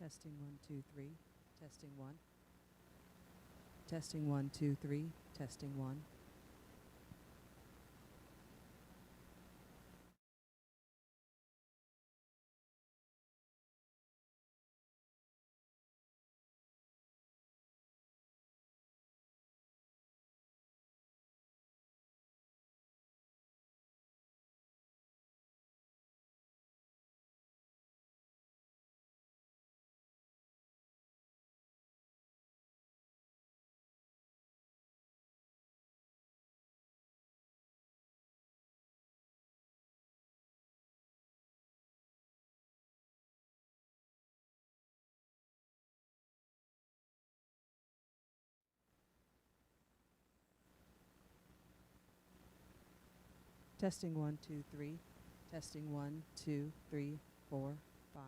Testing 1, 2, 3. Testing 1. Testing 1, 2, 3. Testing 1. Testing 1, 2, 3. Testing 1, 2, 3, 4, 5.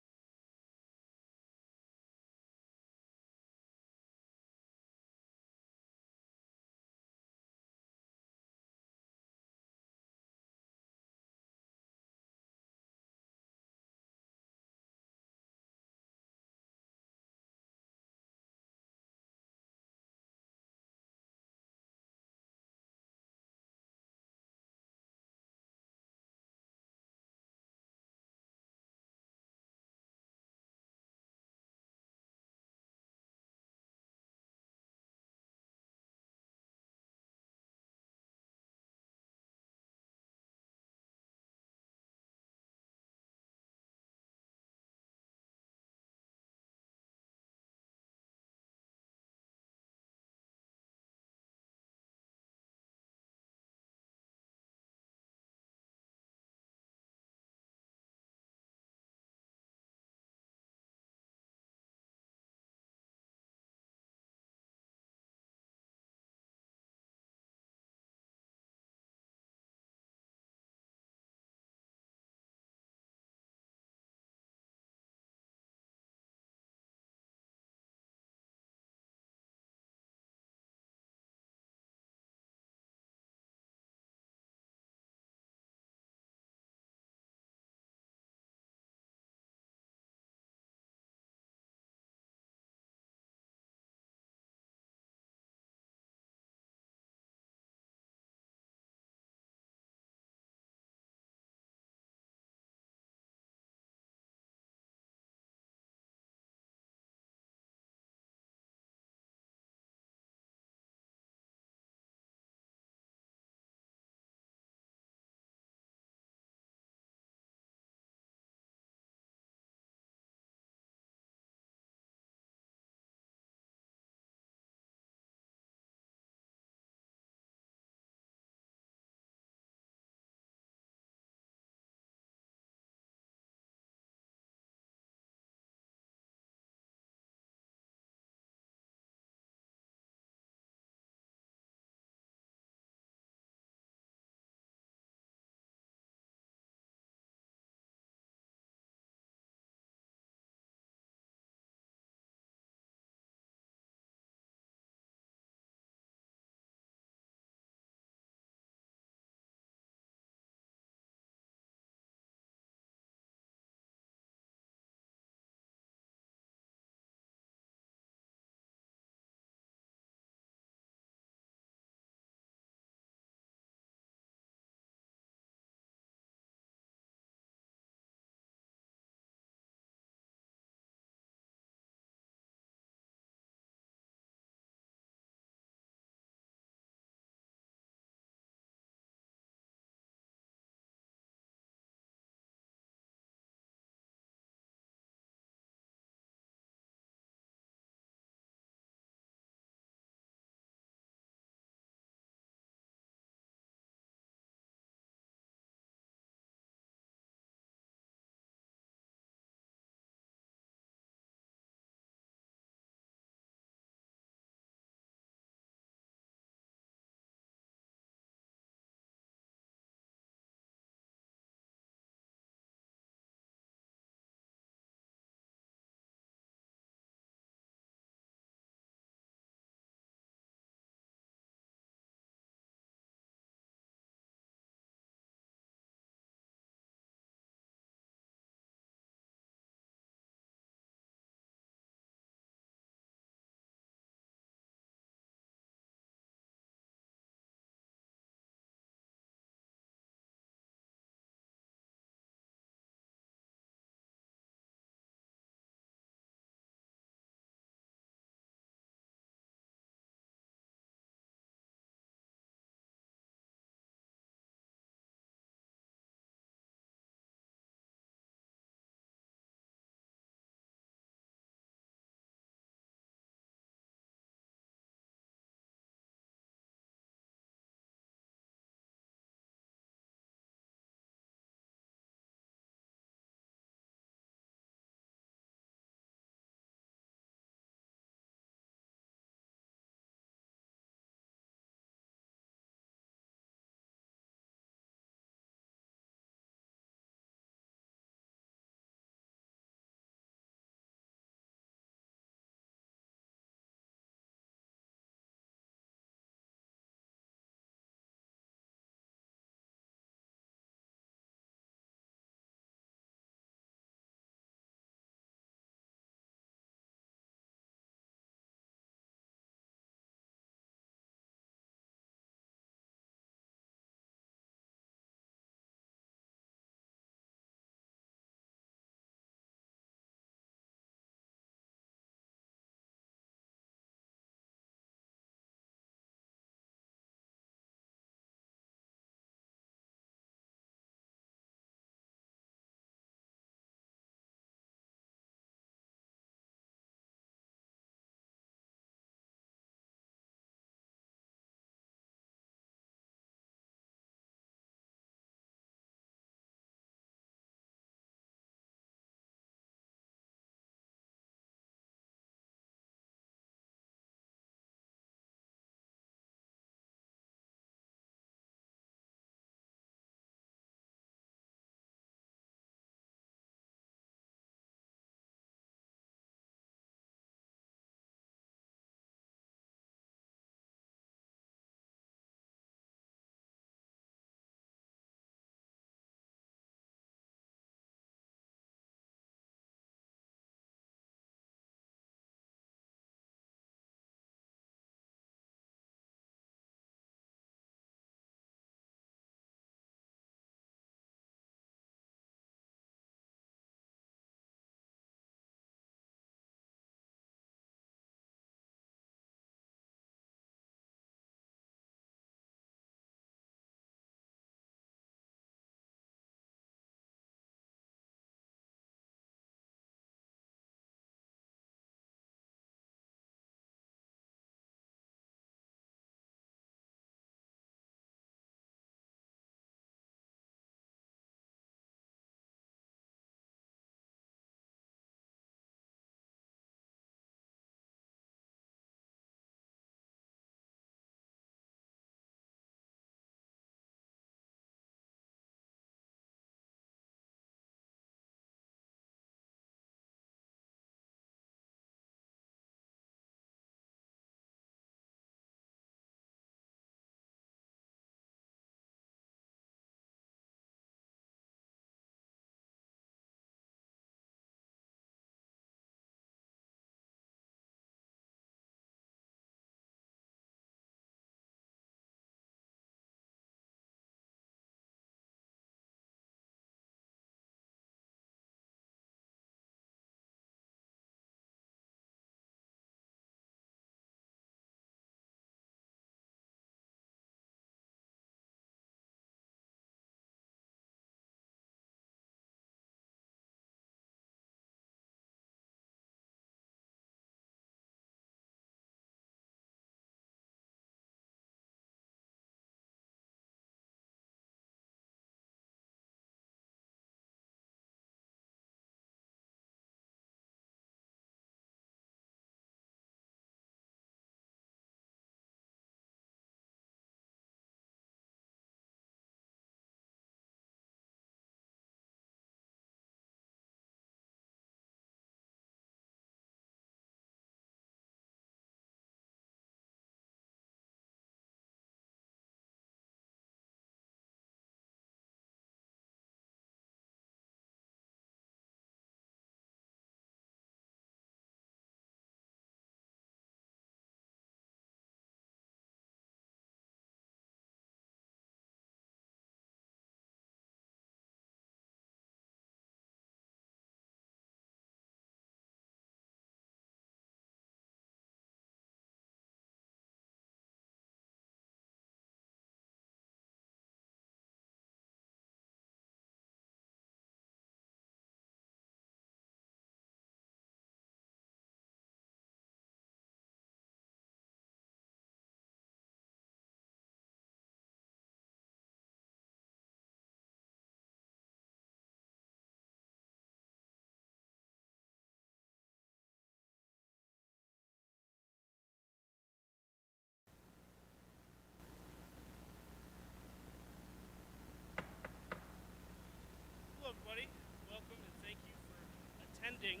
attending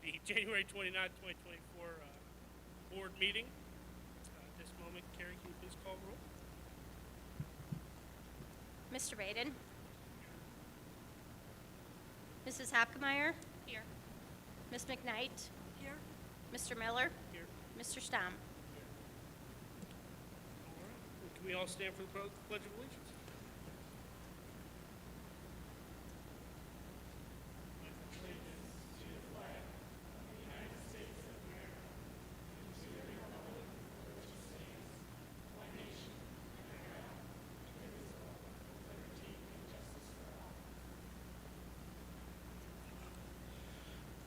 the January 29th, 2024 board meeting. At this moment, Carrie, can you please call the roll? Mr. Baden? Mrs. Hopkemeyer? Here. Ms. McKnight? Here. Mr. Miller? Here. Mr. Stamm? All right. Can we all stand for the Pledge of Allegiance?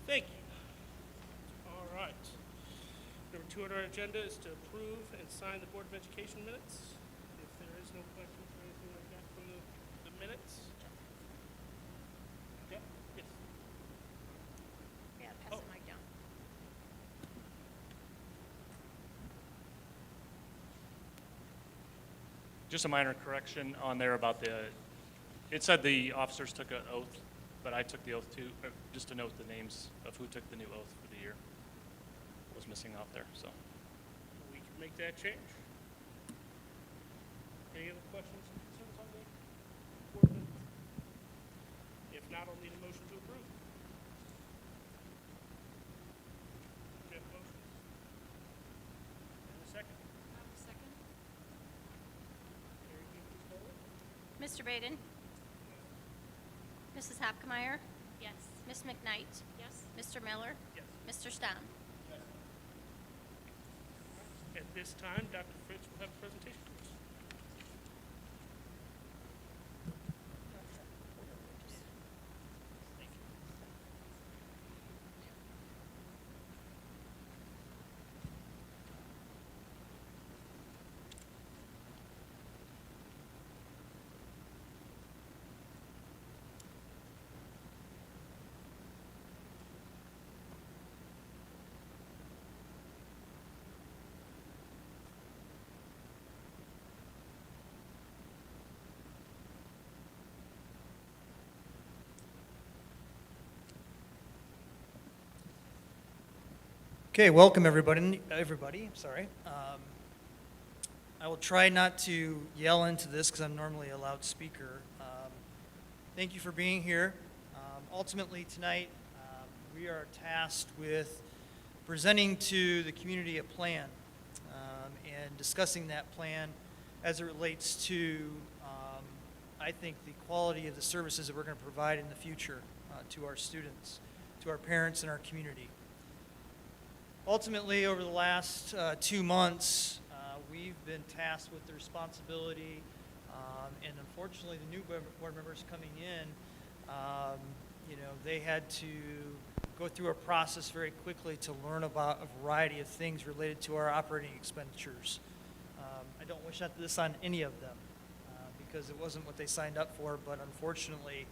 Thank you. All right. Number 2 on our agenda is to approve and sign the Board of Education minutes. If there is no questions or anything like that from the minutes. Yeah, yes. Yeah, pass the mic down. Just a minor correction on there about it said the officers took an oath, but I took the oath too, just to note the names of who took the new oath for the year. Was missing out there, so. We can make that change. Any other questions or concerns on the board minutes? If not, I'll need a motion to approve. Jeff motions. And a second. Second. Carrie, can you please call it? Mr. Baden? Mrs. Hopkemeyer? Yes. Ms. McKnight? Yes. Mr. Miller? Yes. Mr. Stamm? At this time, Dr. Fritz will have a presentation for us. Thank you. Okay, welcome everybody. I will try not to yell into this because I'm normally a loudspeaker. Thank you for being here. Ultimately tonight, we are tasked with presenting to the community a plan and discussing that plan as it relates to, I think, the quality of the services that we're going to provide in the future to our students, to our parents, and our community. Ultimately, over the last 2 months, we've been tasked with the responsibility, and unfortunately, the new board members coming in, they had to go through a process very quickly to learn about a variety of things related to our operating expenditures. I don't wish this on any of them because it wasn't what they signed up for, but unfortunately,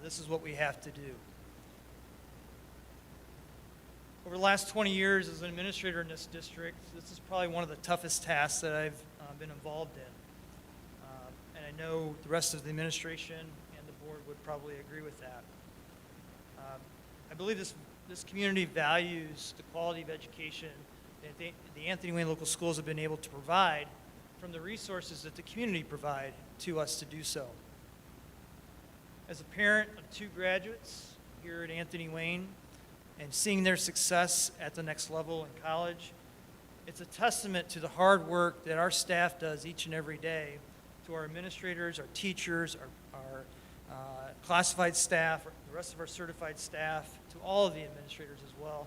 this is what we have to do. Over the last 20 years as an administrator in this district, this is probably one of the toughest tasks that I've been involved in. And I know the rest of the administration and the board would probably agree with that. I believe this community values the quality of education that the Anthony Wayne Local Schools have been able to provide from the resources that the community provide to us to do so. As a parent of 2 graduates here at Anthony Wayne, and seeing their success at the next level in college, it's a testament to the hard work that our staff does each and every day, to our administrators, our teachers, our classified staff, the rest of our certified staff, to all of the administrators as well,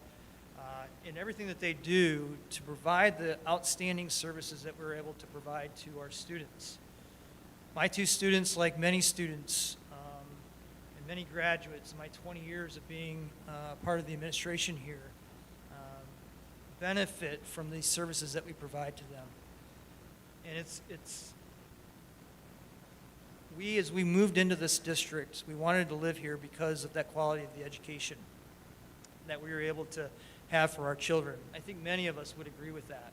in everything that they do to provide the outstanding services that we're able to provide to our students. My 2 students, like many students, many graduates in my 20 years of being part of the administration here benefit from these services that we provide to them. And as we moved into this district, we wanted to live here because of that quality of the education that we were able to have for our children. I think many of us would agree with that.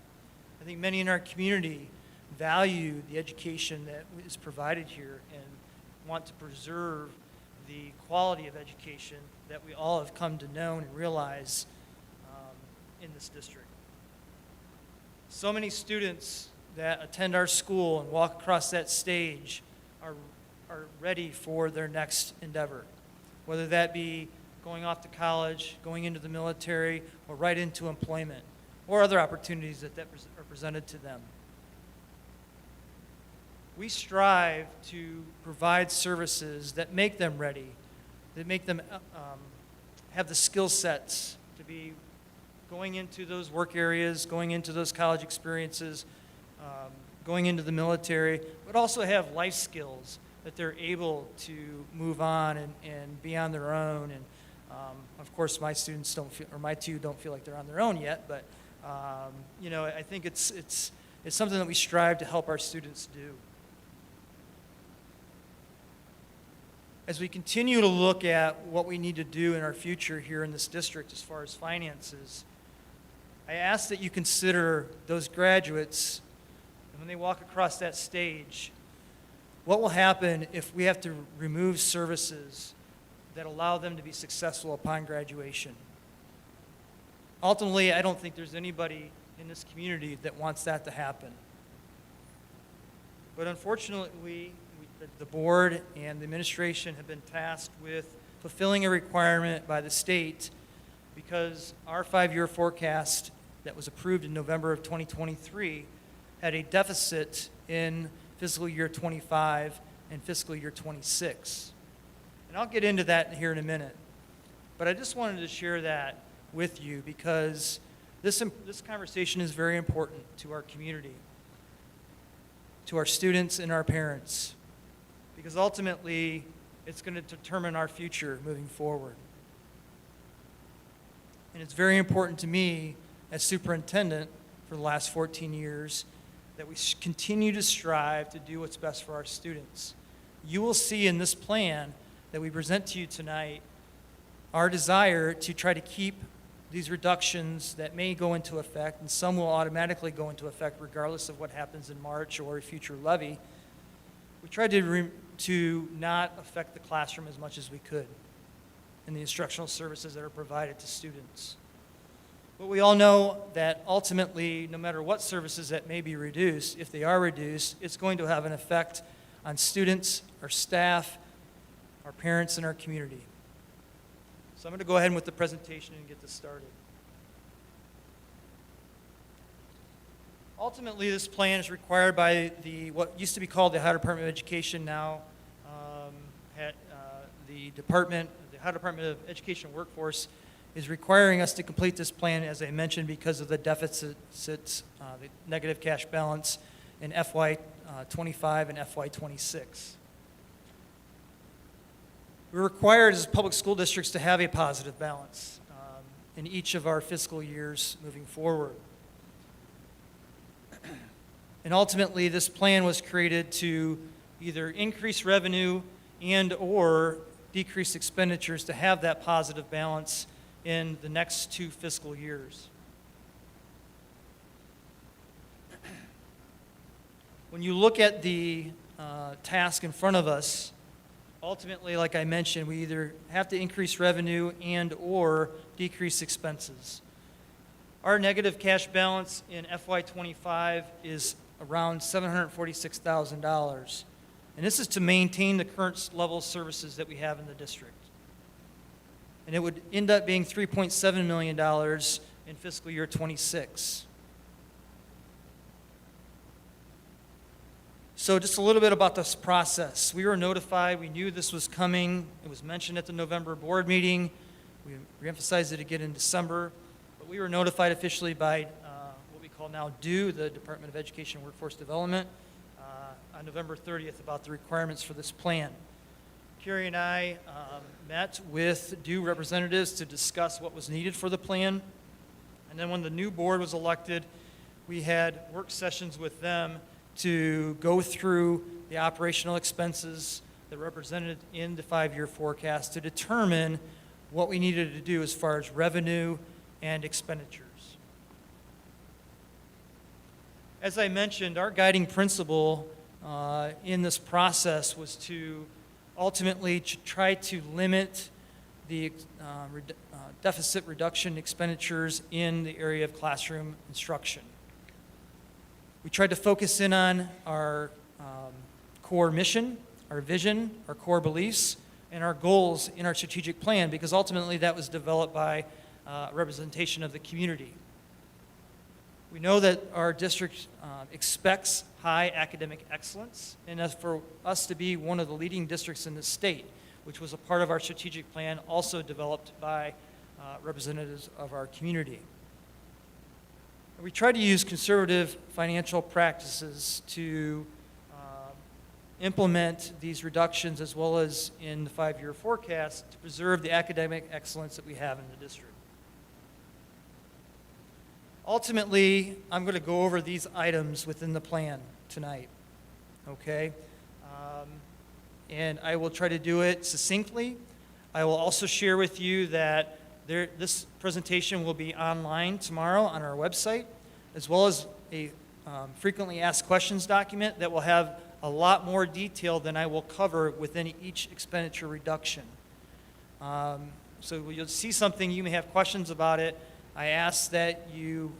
I think many in our community value the education that is provided here and want to preserve the quality of education that we all have come to know and realize in this district. So many students that attend our school and walk across that stage are ready for their next endeavor, whether that be going off to college, going into the military, or right into employment, or other opportunities that are presented to them. We strive to provide services that make them ready, that make them have the skill sets to be going into those work areas, going into those college experiences, going into the military, but also have life skills that they're able to move on and be on their own. And of course, my students don't feel, or my two don't feel like they're on their own yet, but you know, I think it's something that we strive to help our students do. As we continue to look at what we need to do in our future here in this district as far as finances, I ask that you consider those graduates, and when they walk across that stage, what will happen if we have to remove services that allow them to be successful upon graduation? Ultimately, I don't think there's anybody in this community that wants that to happen. But unfortunately, the board and the administration have been tasked with fulfilling a requirement by the state because our 5-year forecast that was approved in November of 2023 had a deficit in fiscal year 25 and fiscal year 26. And I'll get into that here in a minute. But I just wanted to share that with you because this conversation is very important to our community, to our students and our parents, because ultimately it's going to determine our future moving forward. And it's very important to me as superintendent for the last 14 years that we continue to strive to do what's best for our students. You will see in this plan that we present to you tonight our desire to try to keep these reductions that may go into effect, and some will automatically go into effect regardless of what happens in March or a future levy. We tried to not affect the classroom as much as we could and the instructional services that are provided to students. But we all know that ultimately, no matter what services that may be reduced, if they are reduced, it's going to have an effect on students, our staff, our parents, and our community. So I'm going to go ahead with the presentation and get this started. Ultimately, this plan is required by what used to be called the Ohio Department of Education, now the Ohio Department of Education Workforce is requiring us to complete this plan, as I mentioned, because of the deficits, the negative cash balance in FY 25 and FY 26. We're required as public school districts to have a positive balance in each of our fiscal years moving forward. And ultimately, this plan was created to either increase revenue and or decrease expenditures to have that positive balance in the next 2 fiscal years. When you look at the task in front of us, ultimately, like I mentioned, we either have to increase revenue and or decrease expenses. Our negative cash balance in FY 25 is around $746,000. And this is to maintain the current level of services that we have in the district. And it would end up being $3.7 million in fiscal year 26. So just a little bit about this process. We were notified, we knew this was coming. It was mentioned at the November board meeting. We reemphasized it again in December. But we were notified officially by what we call now DEW, the Department of Education and Workforce Development, on November 30th about the requirements for this plan. Carrie and I met with DEW representatives to discuss what was needed for the plan. And then when the new board was elected, we had work sessions with them to go through the operational expenses that are represented in the 5-year forecast to determine what we needed to do as far as revenue and expenditures. As I mentioned, our guiding principle in this process was to ultimately to try to limit the deficit reduction expenditures in the area of classroom instruction. We tried to focus in on our core mission, our vision, our core beliefs, and our goals in our strategic plan, because ultimately that was developed by representation of the community. We know that our district expects high academic excellence, and as for us to be one of the leading districts in the state, which was a part of our strategic plan also developed by representatives of our community. We try to use conservative financial practices to implement these reductions, as well as in the 5-year forecast, to preserve the academic excellence that we have in the district. Ultimately, I'm going to go over these items within the plan tonight, okay? And I will try to do it succinctly. I will also share with you that this presentation will be online tomorrow on our website, as well as a frequently asked questions document that will have a lot more detail than I will cover within each expenditure reduction. So you'll see something, you may have questions about it. I ask that you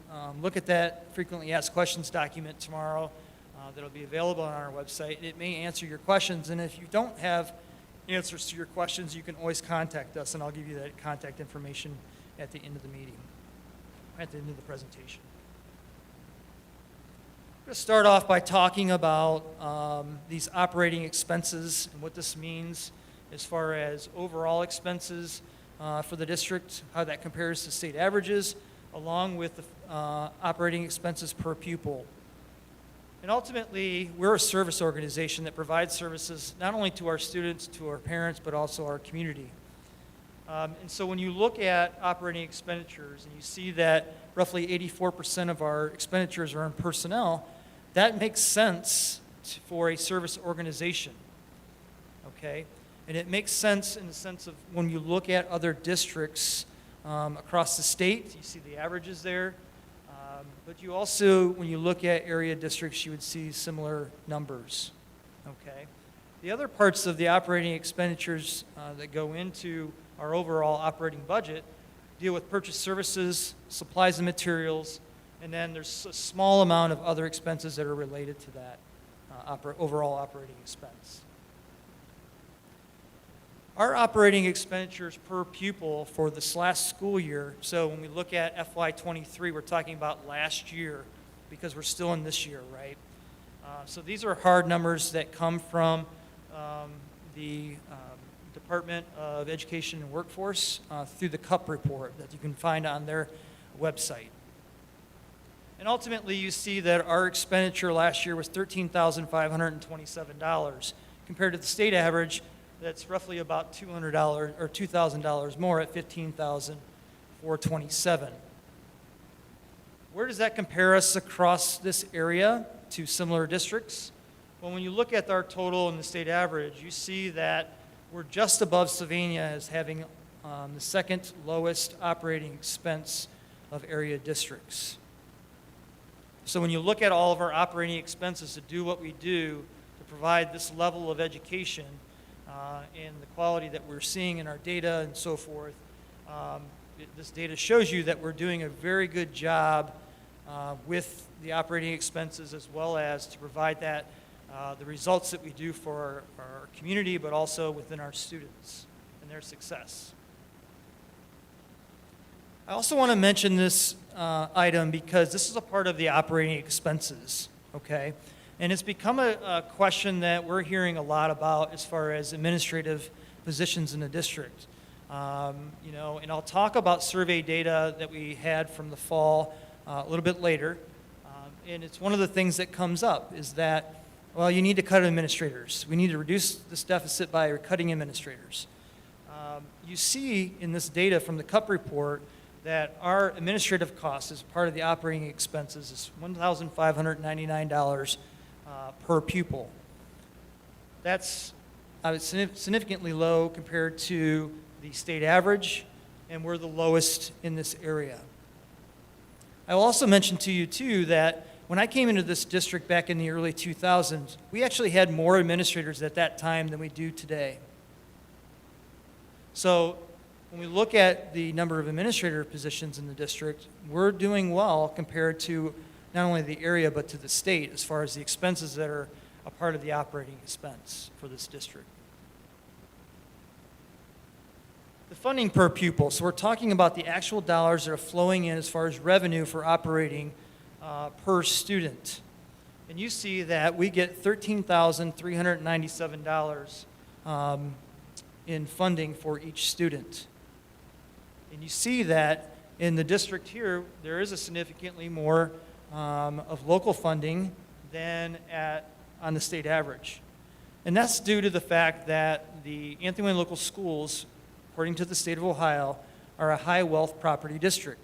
look at that frequently asked questions document tomorrow that'll be available on our website. It may answer your questions, and if you don't have answers to your questions, you can always contact us, and I'll give you that contact information at the end of the meeting, at the end of the presentation. I'm going to start off by talking about these operating expenses and what this means as far as overall expenses for the district, how that compares to state averages, along with the operating expenses per pupil. And ultimately, we're a service organization that provides services not only to our students, to our parents, but also our community. And so when you look at operating expenditures and you see that roughly 84% of our expenditures are in personnel, that makes sense for a service organization, okay? And it makes sense in the sense of when you look at other districts across the state, you see the averages there. But you also, when you look at area districts, you would see similar numbers, okay? The other parts of the operating expenditures that go into our overall operating budget deal with purchase services, supplies and materials, and then there's a small amount of other expenses that are related to that overall operating expense. Our operating expenditures per pupil for this last school year, so when we look at FY23, we're talking about last year because we're still in this year, right? So these are hard numbers that come from the Department of Education and Workforce through the CUP report that you can find on their website. And ultimately, you see that our expenditure last year was $13,527 compared to the state average. That's roughly about $200 or $2,000 more at $15,427. Where does that compare us across this area to similar districts? Well, when you look at our total and the state average, you see that we're just above Sylvania as having the second lowest operating expense of area districts. So when you look at all of our operating expenses to do what we do to provide this level of education, and the quality that we're seeing in our data and so forth, this data shows you that we're doing a very good job with the operating expenses, as well as to provide that the results that we do for our community, but also within our students and their success. I also want to mention this item because this is a part of the operating expenses, okay? And it's become a question that we're hearing a lot about as far as administrative positions in the district. You know, and I'll talk about survey data that we had from the fall a little bit later. And it's one of the things that comes up is that, well, you need to cut administrators. We need to reduce this deficit by cutting administrators. You see in this data from the CUP report that our administrative cost as part of the operating expenses is $1,599 per pupil. That's significantly low compared to the state average, and we're the lowest in this area. I will also mention to you, too, that when I came into this district back in the early 2000s, we actually had more administrators at that time than we do today. So when we look at the number of administrator positions in the district, we're doing well compared to not only the area but to the state as far as the expenses that are a part of the operating expense for this district. The funding per pupil. So we're talking about the actual dollars that are flowing in as far as revenue for operating per student. And you see that we get $13,397 in funding for each student. And you see that in the district here, there is a significantly more of local funding than on the state average. And that's due to the fact that the Anthony Wayne Local Schools, according to the state of Ohio, are a high wealth property district.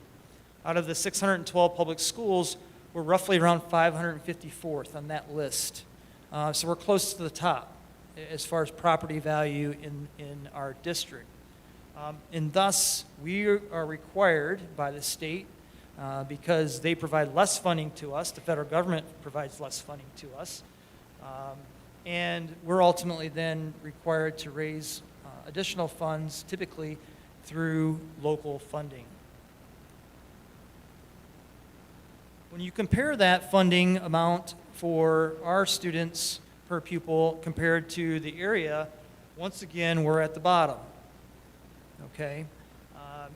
Out of the 612 public schools, we're roughly around 554th on that list. So we're close to the top as far as property value in our district. And thus, we are required by the state, because they provide less funding to us, the federal government provides less funding to us, and we're ultimately then required to raise additional funds, typically through local funding. When you compare that funding amount for our students per pupil compared to the area, once again, we're at the bottom, okay?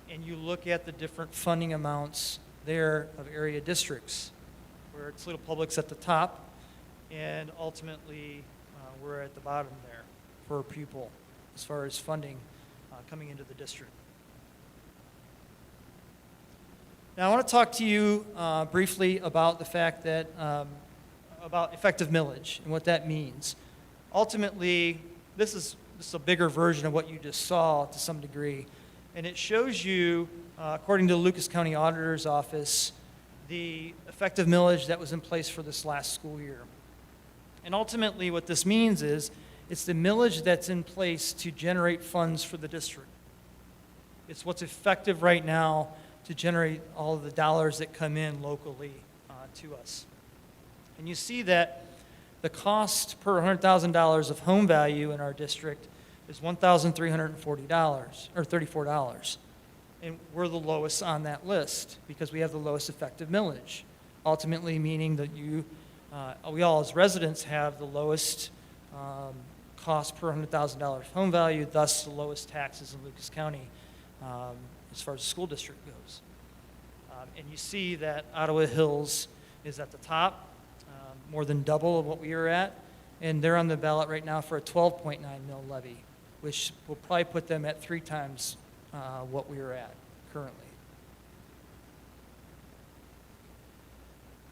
And you look at the different funding amounts there of area districts, where Toledo Public's at the top, and ultimately, we're at the bottom there per pupil as far as funding coming into the district. Now, I want to talk to you briefly about the fact that, about effective millage and what that means. Ultimately, this is a bigger version of what you just saw to some degree, and it shows you, according to the Lucas County Auditor's Office, the effective millage that was in place for this last school year. And ultimately, what this means is, it's the millage that's in place to generate funds for the district. It's what's effective right now to generate all of the dollars that come in locally to us. And you see that the cost per $100,000 of home value in our district is $1,340 or $34. And we're the lowest on that list because we have the lowest effective millage. Ultimately meaning that we all as residents have the lowest cost per $100,000 home value, thus the lowest taxes in Lucas County as far as the school district goes. And you see that Ottawa Hills is at the top, more than double of what we are at, and they're on the ballot right now for a 12.9 mil levy, which will probably put them at 3 times what we are at currently.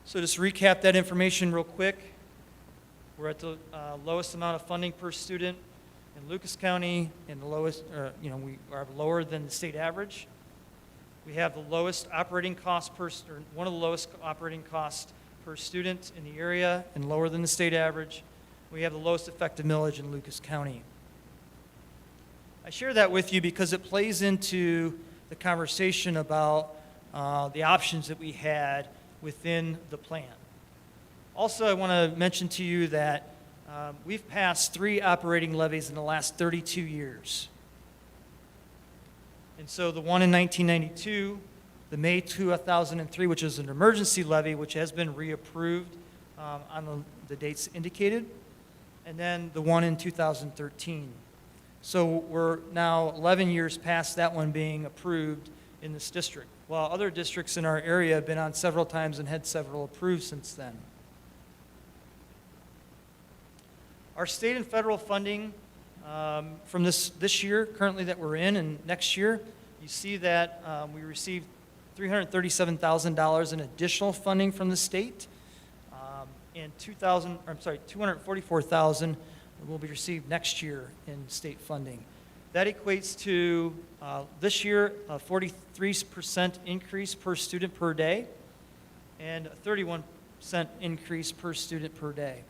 So just recap that information real quick. We're at the lowest amount of funding per student in Lucas County, and the lowest, we are lower than the state average. We have the lowest operating cost or one of the lowest operating costs per student in the area, and lower than the state average. We have the lowest effective millage in Lucas County. I share that with you because it plays into the conversation about the options that we had within the plan. Also, I want to mention to you that we've passed 3 operating levies in the last 32 years. And so the one in 1992, the May 2003, which is an emergency levy, which has been reapproved on the dates indicated, and then the one in 2013. So we're now 11 years past that one being approved in this district, while other districts in our area have been on several times and had several approved since then. Our state and federal funding from this year, currently that we're in, and next year, you see that we received $337,000 in additional funding from the state, and $244,000 will be received next year in state funding. That equates to this year a 43% increase per student per day, and a 31% increase per student per day.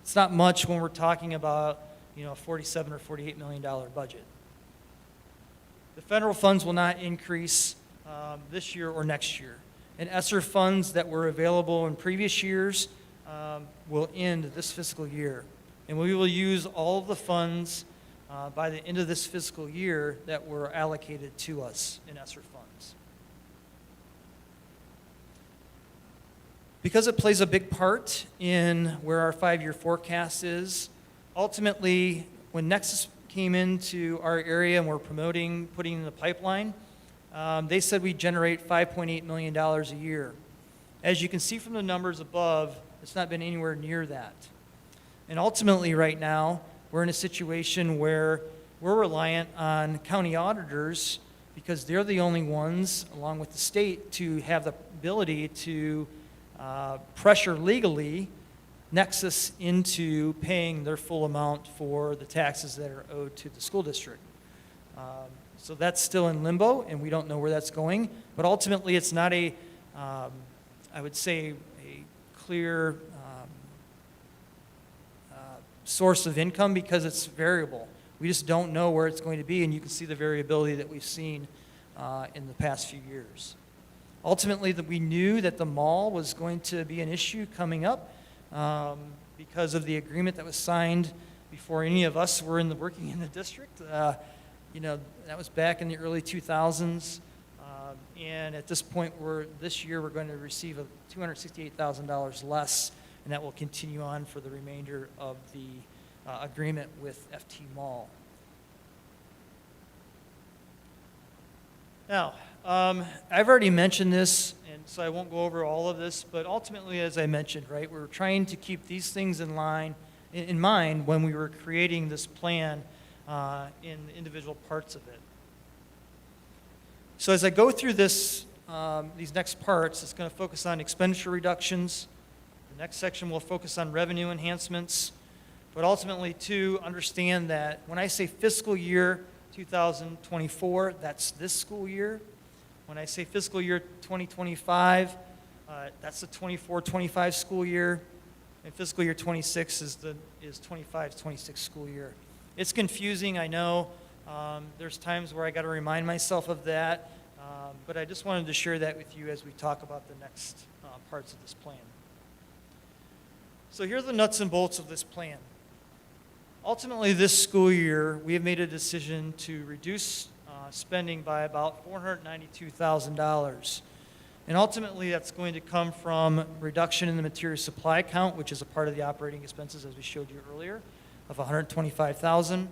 It's not much when we're talking about a $47 or $48 million budget. The federal funds will not increase this year or next year. and ESSER funds that were available in previous years will end this fiscal year. And we will use all of the funds by the end of this fiscal year that were allocated to us in ESSER funds. Because it plays a big part in where our 5-year forecast is, ultimately, when Nexus came into our area and we're promoting putting in the pipeline, they said we generate $5.8 million a year. As you can see from the numbers above, it's not been anywhere near that. And ultimately, right now, we're in a situation where we're reliant on county auditors because they're the only ones, along with the state, to have the ability to pressure legally Nexus into paying their full amount for the taxes that are owed to the school district. So that's still in limbo, and we don't know where that's going. But ultimately, it's not a, I would say, a clear source of income because it's variable. We just don't know where it's going to be, and you can see the variability that we've seen in the past few years. Ultimately, we knew that the mall was going to be an issue coming up because of the agreement that was signed before any of us were working in the district. That was back in the early 2000s. And at this point, this year we're going to receive $268,000 less, and that will continue on for the remainder of the agreement with FT Mall. Now, I've already mentioned this, and so I won't go over all of this, but ultimately, as I mentioned, right, we're trying to keep these things in mind when we were creating this plan in the individual parts of it. So as I go through these next parts, it's going to focus on expenditure reductions. The next section will focus on revenue enhancements, but ultimately, to understand that when I say fiscal year 2024, that's this school year. When I say fiscal year 2025, that's the 24-25 school year, and fiscal year 26 is 25-26 school year. It's confusing, I know. There's times where I got to remind myself of that, but I just wanted to share that with you as we talk about the next parts of this plan. So here are the nuts and bolts of this plan. Ultimately, this school year, we have made a decision to reduce spending by about $492,000. And ultimately, that's going to come from reduction in the material supply account, which is a part of the operating expenses, as we showed you earlier, of $125,000.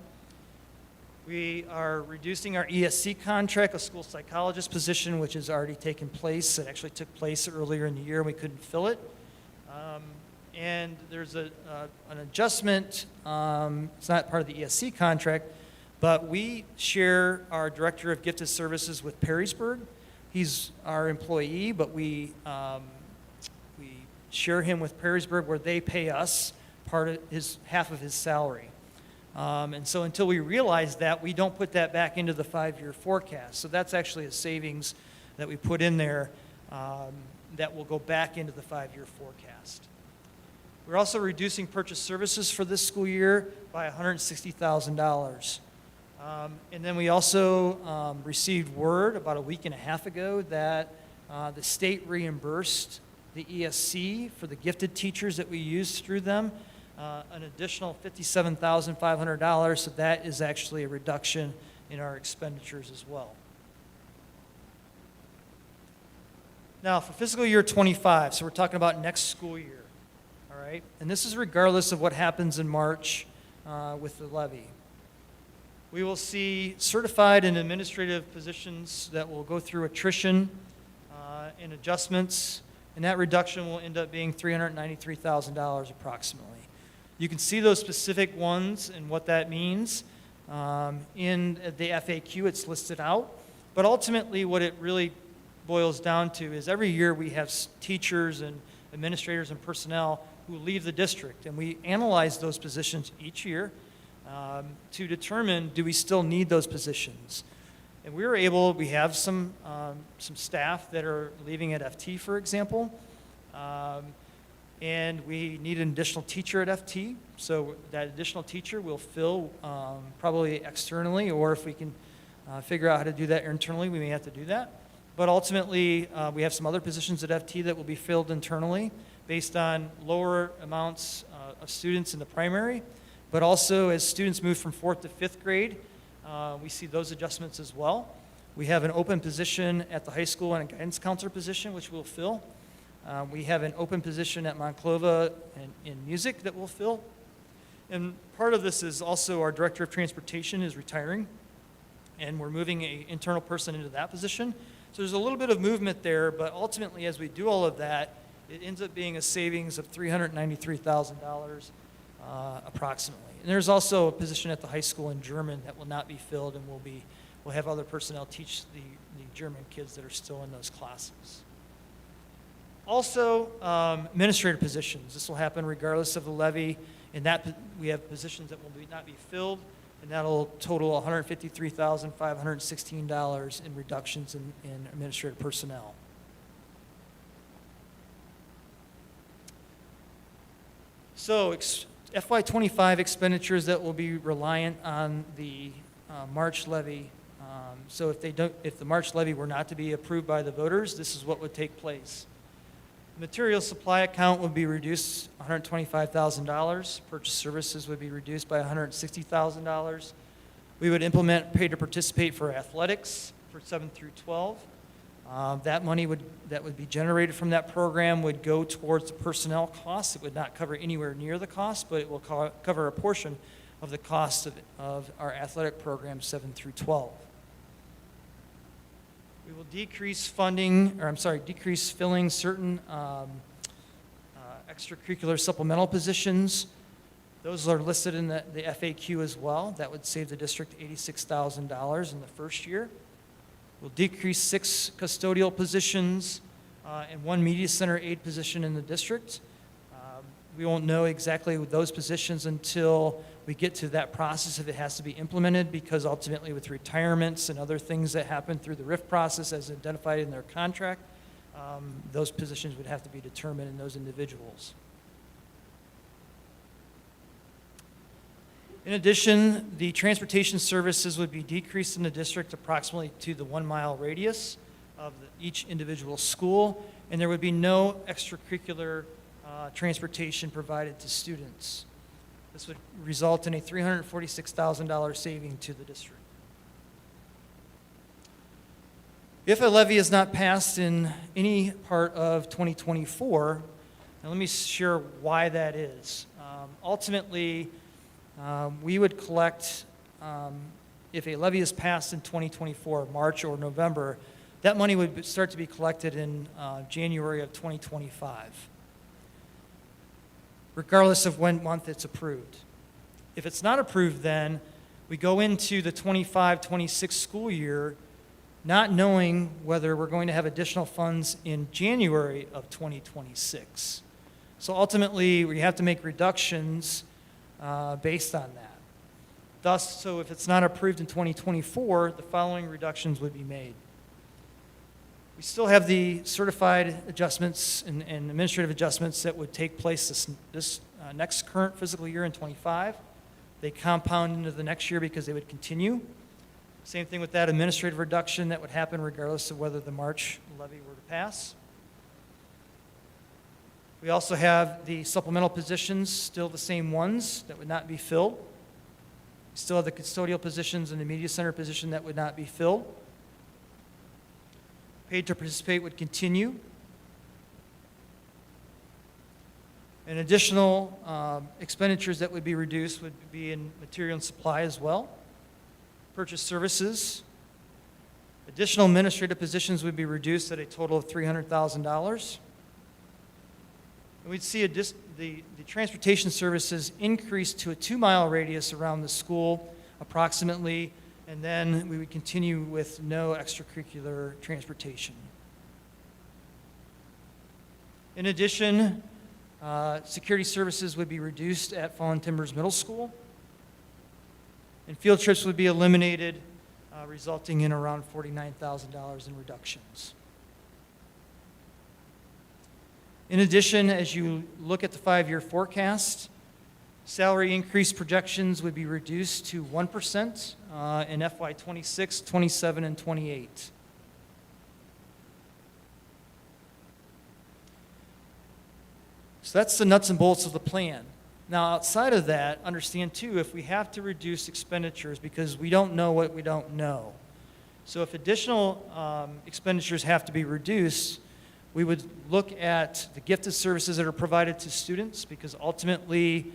We are reducing our ESC contract, a school psychologist position, which has already taken place. It actually took place earlier in the year, and we couldn't fill it. And there's an adjustment. It's not part of the ESC contract, but we share our director of gifted services with Perrysburg. He's our employee, but we share him with Perrysburg, where they pay us half of his salary. And so until we realize that, we don't put that back into the 5-year forecast. So that's actually a savings that we put in there that will go back into the 5-year forecast. We're also reducing purchase services for this school year by $160,000. And then we also received word about a week and a half ago that the state reimbursed the ESC for the gifted teachers that we used through them, an additional $57,500, so that is actually a reduction in our expenditures as well. Now, for fiscal year 25, so we're talking about next school year, all right? And this is regardless of what happens in March with the levy. We will see certified and administrative positions that will go through attrition and adjustments, and that reduction will end up being $393,000 approximately. You can see those specific ones and what that means. In the FAQ, it's listed out. But ultimately, what it really boils down to is every year we have teachers and administrators and personnel who leave the district, and we analyze those positions each year to determine, do we still need those positions? And we have some staff that are leaving at FT, for example, and we need an additional teacher at FT, so that additional teacher will fill probably externally, or if we can figure out how to do that internally, we may have to do that. But ultimately, we have some other positions at FT that will be filled internally based on lower amounts of students in the primary, but also as students move from 4th to 5th grade, we see those adjustments as well. We have an open position at the high school and a guidance counselor position, which we'll fill. We have an open position at Monclova in music that we'll fill. And part of this is also our director of transportation is retiring, and we're moving an internal person into that position. So there's a little bit of movement there, but ultimately, as we do all of that, it ends up being a savings of $393,000 approximately. And there's also a position at the high school in German that will not be filled, and we'll have other personnel teach the German kids that are still in those classes. Also, administrative positions. This will happen regardless of the levy, and that we have positions that will not be filled, and that'll total $153,516 in reductions in administrative personnel. So FY25 expenditures that will be reliant on the March levy. So if the March levy were not to be approved by the voters, this is what would take place. Material supply account would be reduced $125,000. Purchase services would be reduced by $160,000. We would implement pay to participate for athletics for 7 through 12. That money that would be generated from that program would go towards the personnel costs. It would not cover anywhere near the cost, but it will cover a portion of the cost of our athletic program 7 through 12. We will decrease filling certain extracurricular supplemental positions. Those are listed in the FAQ as well. That would save the district $86,000 in the first year. We'll decrease 6 custodial positions and 1 media center aide position in the district. We won't know exactly those positions until we get to that process if it has to be implemented, because ultimately with retirements and other things that happen through the RIF process as identified in their contract, those positions would have to be determined in those individuals. In addition, the transportation services would be decreased in the district approximately to the 1 mile radius of each individual school, and there would be no extracurricular transportation provided to students. This would result in a $346,000 saving to the district. If a levy is not passed in any part of 2024, now let me share why that is. Ultimately, we would collect, if a levy is passed in 2024, March or November, that money would start to be collected in January of 2025, regardless of when month it's approved. If it's not approved, then we go into the 25-26 school year not knowing whether we're going to have additional funds in January of 2026. So ultimately, we have to make reductions based on that. Thus, so if it's not approved in 2024, the following reductions would be made. We still have the certified adjustments and administrative adjustments that would take place this next current fiscal year in 25. They compound into the next year because they would continue. Same thing with that administrative reduction that would happen regardless of whether the March levy were to pass. We also have the supplemental positions, still the same ones that would not be filled. We still have the custodial positions and the media center position that would not be filled. Paid to participate would continue. And additional expenditures that would be reduced would be in material and supply as well. Purchase services. Additional administrative positions would be reduced at a total of $300,000. And we'd see the transportation services increase to a 2 mile radius around the school approximately, and then we would continue with no extracurricular transportation. In addition, security services would be reduced at Fallen Timbers Middle School, and field trips would be eliminated, resulting in around $49,000 in reductions. In addition, as you look at the 5-year forecast, salary increase projections would be reduced to 1% in FY26, 27, and 28. So that's the nuts and bolts of the plan. Now, outside of that, understand too, if we have to reduce expenditures because we don't know what we don't know. So if additional expenditures have to be reduced, we would look at the gifted services that are provided to students, because ultimately,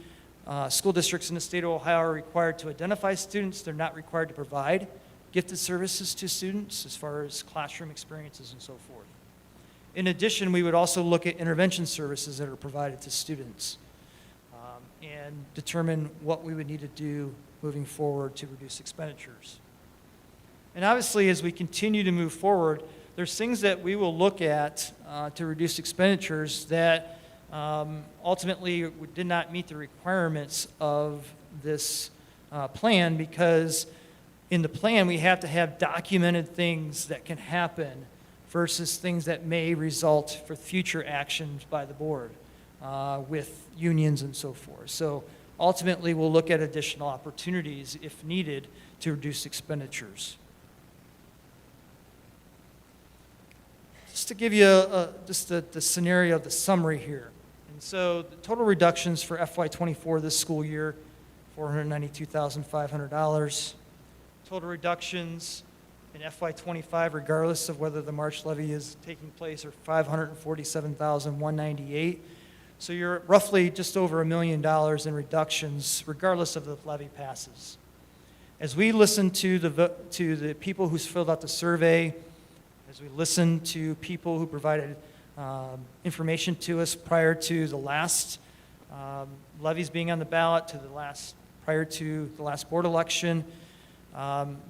school districts in the state of Ohio are required to identify students. They're not required to provide gifted services to students as far as classroom experiences and so forth. In addition, we would also look at intervention services that are provided to students and determine what we would need to do moving forward to reduce expenditures. And obviously, as we continue to move forward, there's things that we will look at to reduce expenditures that ultimately did not meet the requirements of this plan, because in the plan we have to have documented things that can happen versus things that may result for future actions by the board with unions and so forth. So ultimately, we'll look at additional opportunities if needed to reduce expenditures. Just to give you the scenario, the summary here. And so the total reductions for FY24 this school year, $492,500. Total reductions in FY25, regardless of whether the March levy is taking place, are $547,198. So you're roughly just over $1 million in reductions, regardless of the levy passes. As we listen to the people who's filled out the survey, as we listen to people who provided information to us prior to the last levies being on the ballot, prior to the last board election,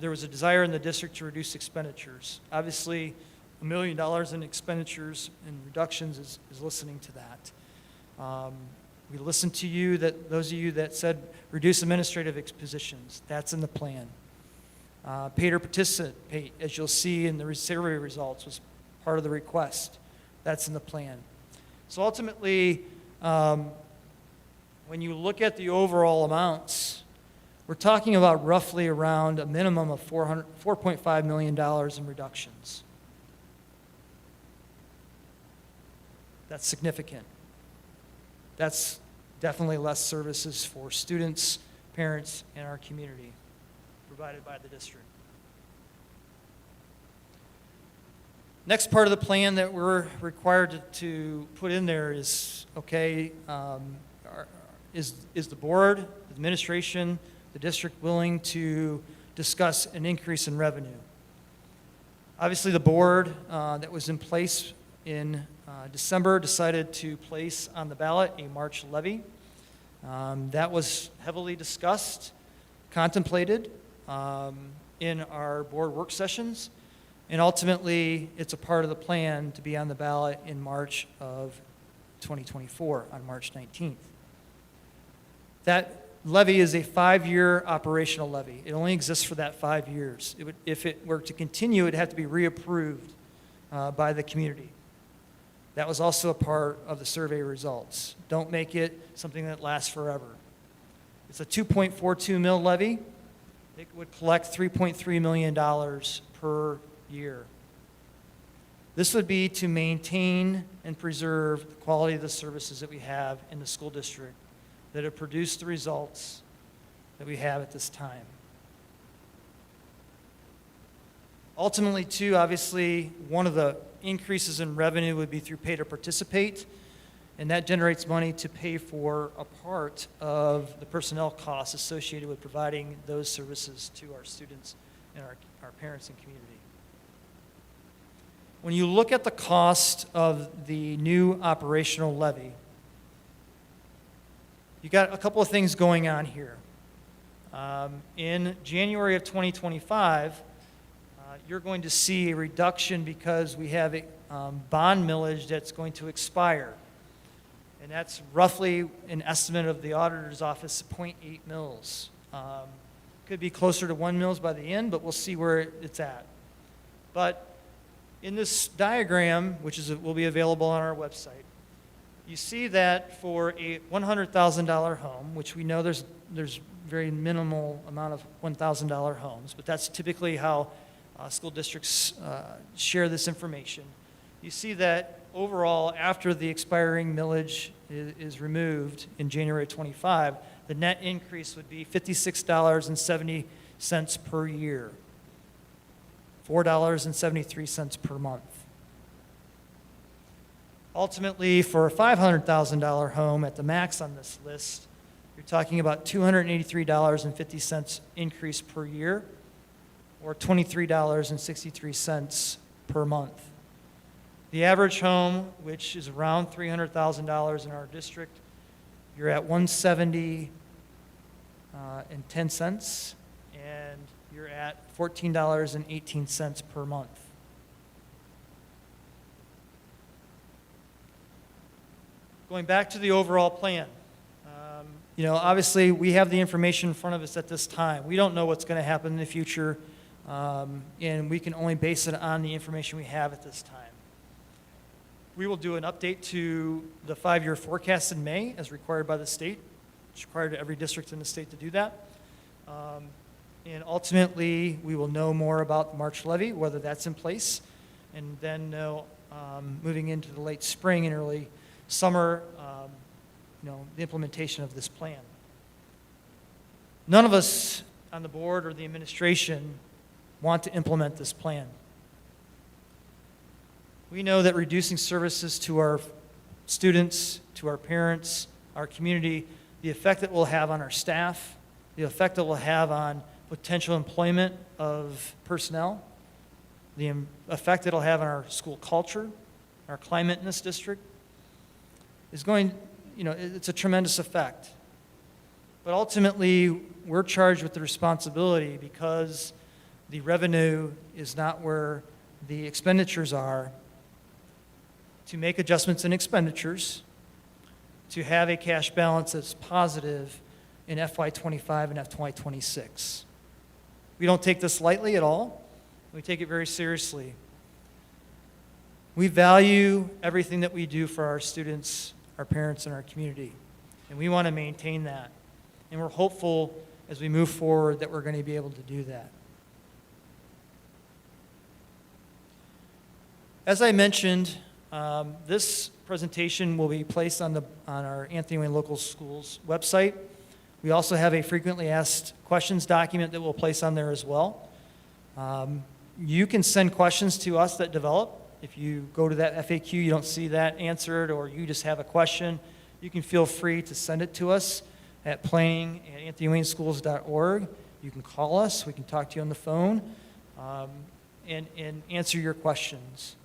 there was a desire in the district to reduce expenditures. Obviously, $1 million in expenditures and reductions is listening to that. We listened to you, those of you that said reduce administrative positions. That's in the plan. Pay to participate, as you'll see in the survey results, was part of the request. That's in the plan. So ultimately, when you look at the overall amounts, we're talking about roughly around a minimum of $4.5 million in reductions. That's significant. That's definitely less services for students, parents, and our community provided by the district. Next part of the plan that we're required to put in there is, is the board, the administration, the district willing to discuss an increase in revenue? Obviously, the board that was in place in December decided to place on the ballot a March levy. That was heavily discussed, contemplated in our board work sessions, and ultimately it's a part of the plan to be on the ballot in March of 2024, on March 19th. That levy is a 5-year operational levy. It only exists for that 5 years. If it were to continue, it'd have to be reapproved by the community. That was also a part of the survey results. Don't make it something that lasts forever. It's a 2.42 mil levy. It would collect $3.3 million per year. This would be to maintain and preserve the quality of the services that we have in the school district that have produced the results that we have at this time. Ultimately, too, obviously, one of the increases in revenue would be through pay to participate, and that generates money to pay for a part of the personnel costs associated with providing those services to our students and our parents and community. When you look at the cost of the new operational levy, you got a couple of things going on here. In January of 2025, you're going to see a reduction because we have a bond millage that's going to expire. And that's roughly an estimate of the auditor's office, 0.8 mils. Could be closer to 1 mils by the end, but we'll see where it's at. But in this diagram, which will be available on our website, you see that for a $100,000 home, which we know there's very minimal amount of $1,000 homes, but that's typically how school districts share this information. You see that overall, after the expiring millage is removed in January 25, the net increase would be $56.70 per year, $4.73 per month. Ultimately, for a $500,000 home at the max on this list, you're talking about $283.50 increase per year, or $23.63 per month. The average home, which is around $300,000 in our district, you're at $170 and 10 cents, and you're at $14.18 per month. Going back to the overall plan, obviously we have the information in front of us at this time. We don't know what's going to happen in the future, and we can only base it on the information we have at this time. We will do an update to the 5-year forecast in May, as required by the state. It's required to every district in the state to do that. And ultimately, we will know more about the March levy, whether that's in place, and then know, moving into the late spring and early summer, the implementation of this plan. None of us on the board or the administration want to implement this plan. We know that reducing services to our students, to our parents, our community, the effect it will have on our staff, the effect it will have on potential employment of personnel, the effect it'll have on our school culture, our climate in this district, is going, it's a tremendous effect. But ultimately, we're charged with the responsibility because the revenue is not where the expenditures are, to make adjustments in expenditures, to have a cash balance that's positive in FY25 and FY26. We don't take this lightly at all. We take it very seriously. We value everything that we do for our students, our parents, and our community, and we want to maintain that. And we're hopeful as we move forward that we're going to be able to do that. As I mentioned, this presentation will be placed on our Anthony Wayne Local Schools website. We also have a frequently asked questions document that we'll place on there as well. You can send questions to us that develop. If you go to that FAQ, you don't see that answered, or you just have a question, you can feel free to send it to us at planning@anthonywayneschools.org. You can call us. We can talk to you on the phone and answer your questions.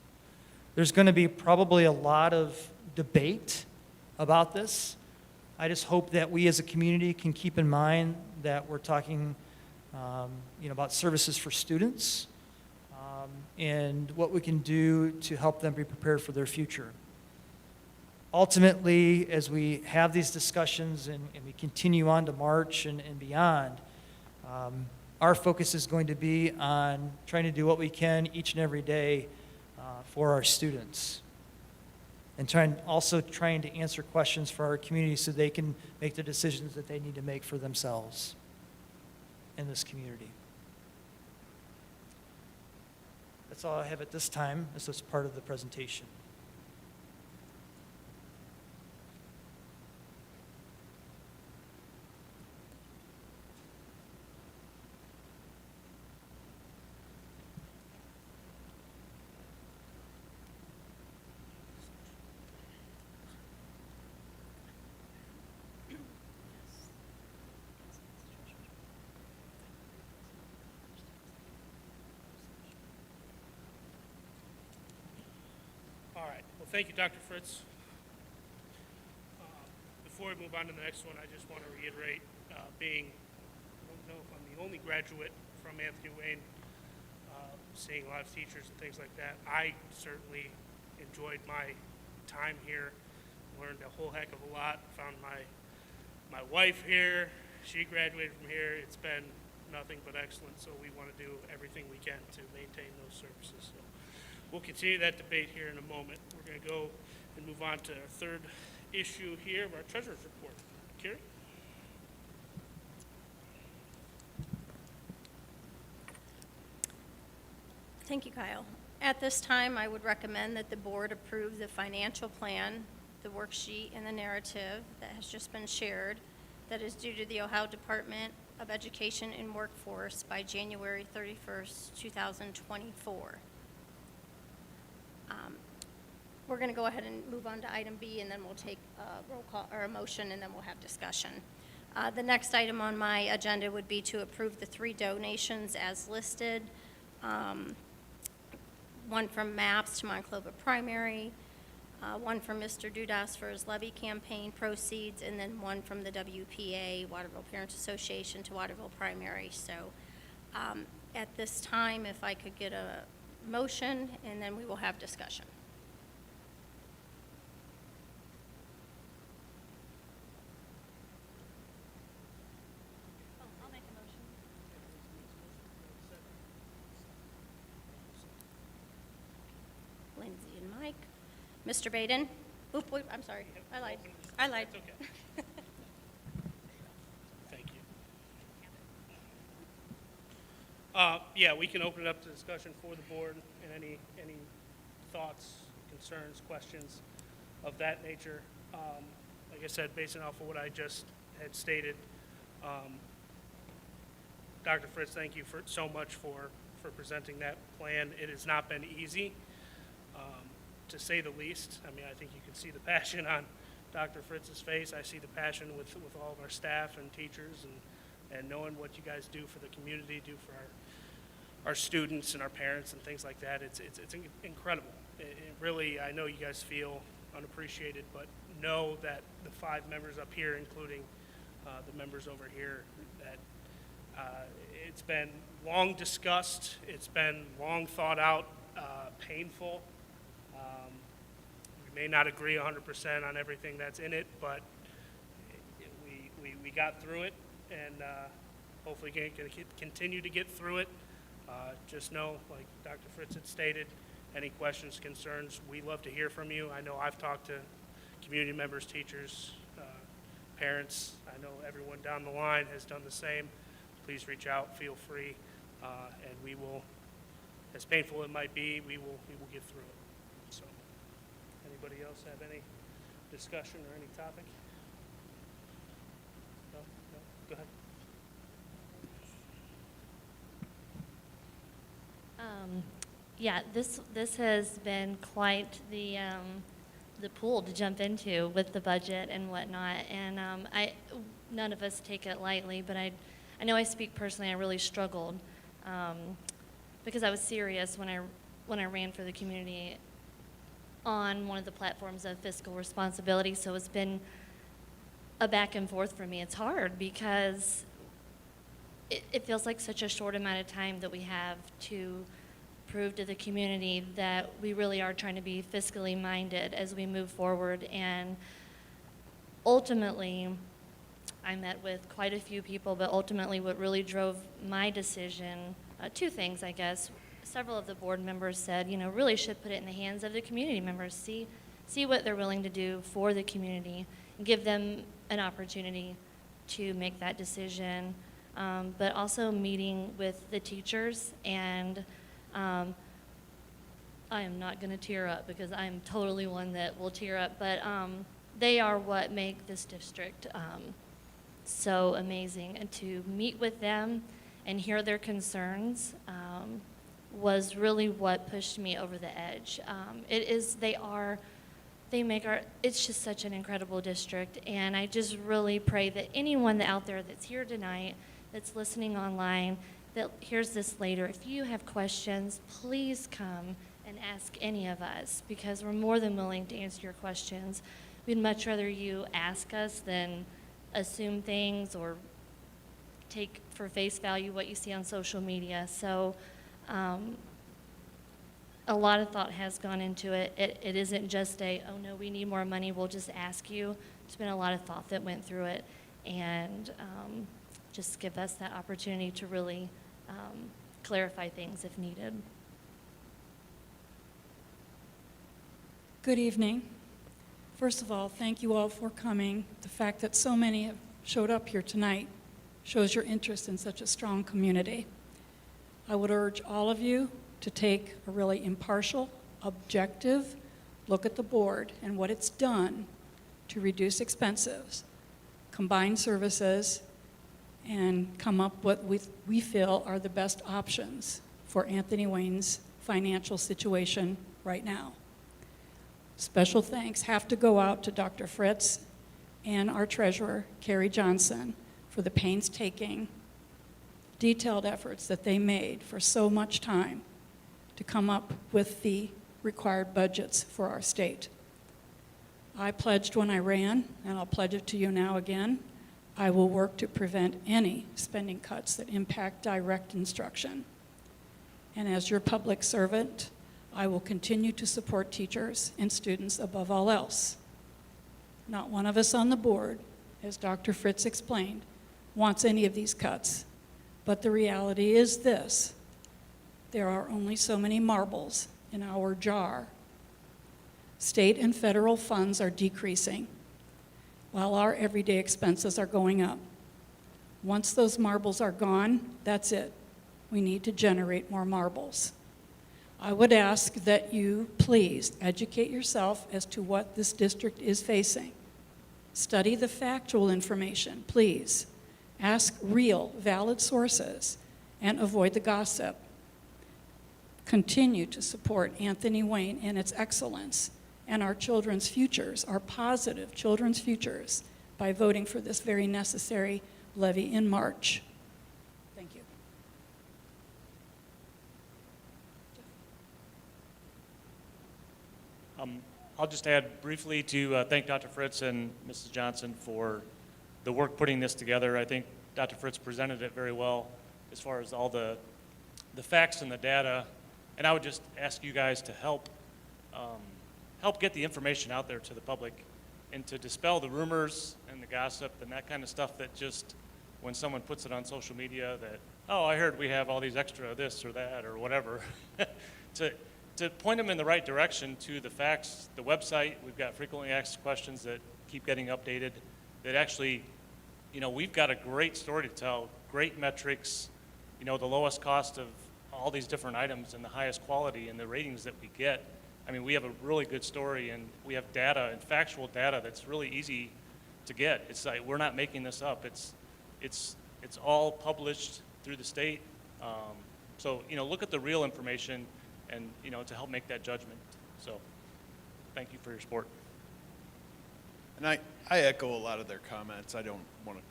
There's going to be probably a lot of debate about this. I just hope that we as a community can keep in mind that we're talking about services for students and what we can do to help them be prepared for their future. Ultimately, as we have these discussions and we continue on to March and beyond, our focus is going to be on trying to do what we can each and every day for our students, and also trying to answer questions for our community so they can make the decisions that they need to make for themselves in this community. That's all I have at this time. This is part of the presentation. All right. Well, thank you, Dr. Fritz. Before we move on to the next one, I just want to reiterate, I don't know if I'm the only graduate from Anthony Wayne, seeing a lot of teachers and things like that. I certainly enjoyed my time here, learned a whole heck of a lot, found my wife here. She graduated from here. It's been nothing but excellent, so we want to do everything we can to maintain those services. So we'll continue that debate here in a moment. We're going to go and move on to our third issue here of our treasurer's report. Carrie? Thank you, Kyle. At this time, I would recommend that the board approve the financial plan, the worksheet, and the narrative that has just been shared that is due to the Ohio Department of Education and Workforce by January 31st, 2024. We're going to go ahead and move on to item B, and then we'll take a roll call or a motion, and then we'll have discussion. The next item on my agenda would be to approve the 3 donations as listed. One from MAPS to Monclova Primary, one from Mr. Dudas for his levy campaign proceeds, and then one from the WPA, Waterville Parents Association, to Waterville Primary. So at this time, if I could get a motion, and then we will have discussion. I'll make a motion. Lindsay and Mike. Mr. Baden? Oop, wait, I'm sorry. I lied. That's okay. Thank you. Yeah, we can open it up to discussion for the board and any thoughts, concerns, questions of that nature. Like I said, basing off of what I just had stated, Dr. Fritz, thank you so much for presenting that plan. It has not been easy, to say the least. I mean, I think you can see the passion on Dr. Fritz's face. I see the passion with all of our staff and teachers, and knowing what you guys do for the community, do for our students and our parents and things like that. It's incredible. It really, I know you guys feel unappreciated, but know that the 5 members up here, including the members over here, that it's been long discussed, it's been long thought out, painful. We may not agree 100% on everything that's in it, but we got through it, and hopefully going to continue to get through it. Just know, like Dr. Fritz had stated, any questions, concerns, we love to hear from you. I know I've talked to community members, teachers, parents. I know everyone down the line has done the same. Please reach out, feel free, and we will, as painful it might be, we will get through it. So, anybody else have any discussion or any topic? No? Go ahead. Yeah, this has been quite the pool to jump into with the budget and whatnot, and none of us take it lightly. But I know I speak personally. I really struggled because I was serious when I ran for the community on one of the platforms of fiscal responsibility. So it's been a back and forth for me. It's hard because it feels like such a short amount of time that we have to prove to the community that we really are trying to be fiscally minded as we move forward. And ultimately, I met with quite a few people, but ultimately what really drove my decision, 2 things, I guess. Several of the board members said, really should put it in the hands of the community members, see what they're willing to do for the community, and give them an opportunity to make that decision. But also meeting with the teachers, and I am not going to tear up because I'm totally one that will tear up, but they are what make this district so amazing. And to meet with them and hear their concerns was really what pushed me over the edge. They make it's just such an incredible district, and I just really pray that anyone out there that's here tonight, that's listening online, that hears this later, if you have questions, please come and ask any of us, because we're more than willing to answer your questions. We'd much rather you ask us than assume things or take for face value what you see on social media. So a lot of thought has gone into it. It isn't just oh no, we need more money, we'll just ask you. There's been a lot of thought that went through it, and just give us that opportunity to really clarify things if needed. Good evening. First of all, thank you all for coming. The fact that so many have showed up here tonight shows your interest in such a strong community. I would urge all of you to take a really impartial, objective look at the board and what it's done to reduce expenses, combine services, and come up with what we feel are the best options for Anthony Wayne's financial situation right now. Special thanks have to go out to Dr. Fritz and our treasurer, Carrie Johnson, for the painstaking, detailed efforts that they made for so much time to come up with the required budgets for our state. I pledged when I ran, and I'll pledge it to you now again, I will work to prevent any spending cuts that impact direct instruction. And as your public servant, I will continue to support teachers and students above all else. Not one of us on the board, as Dr. Fritz explained, wants any of these cuts. But the reality is this: there are only so many marbles in our jar. State and federal funds are decreasing, while our everyday expenses are going up. Once those marbles are gone, that's it. We need to generate more marbles. I would ask that you please educate yourself as to what this district is facing. Study the factual information, please. Ask real, valid sources, and avoid the gossip. Continue to support Anthony Wayne and its excellence and our children's futures, our positive children's futures, by voting for this very necessary levy in March. Thank you. I'll just add briefly to thank Dr. Fritz and Mrs. Johnson for the work putting this together. I think Dr. Fritz presented it very well as far as all the facts and the data. And I would just ask you guys to help get the information out there to the public and to dispel the rumors and the gossip and that kind of stuff that just, when someone puts it on social media that, oh, I heard we have all these extra this or that or whatever, to point them in the right direction to the facts, the website. We've got frequently asked questions that keep getting updated that actually, you know, we've got a great story to tell, great metrics, you know, the lowest cost of all these different items and the highest quality and the ratings that we get. I mean, we have a really good story, and we have data and factual data that's really easy to get. It's like we're not making this up. It's all published through the state. So, you know, look at the real information and, you know, to help make that judgment. So thank you for your support. And I echo a lot of their comments. I don't want to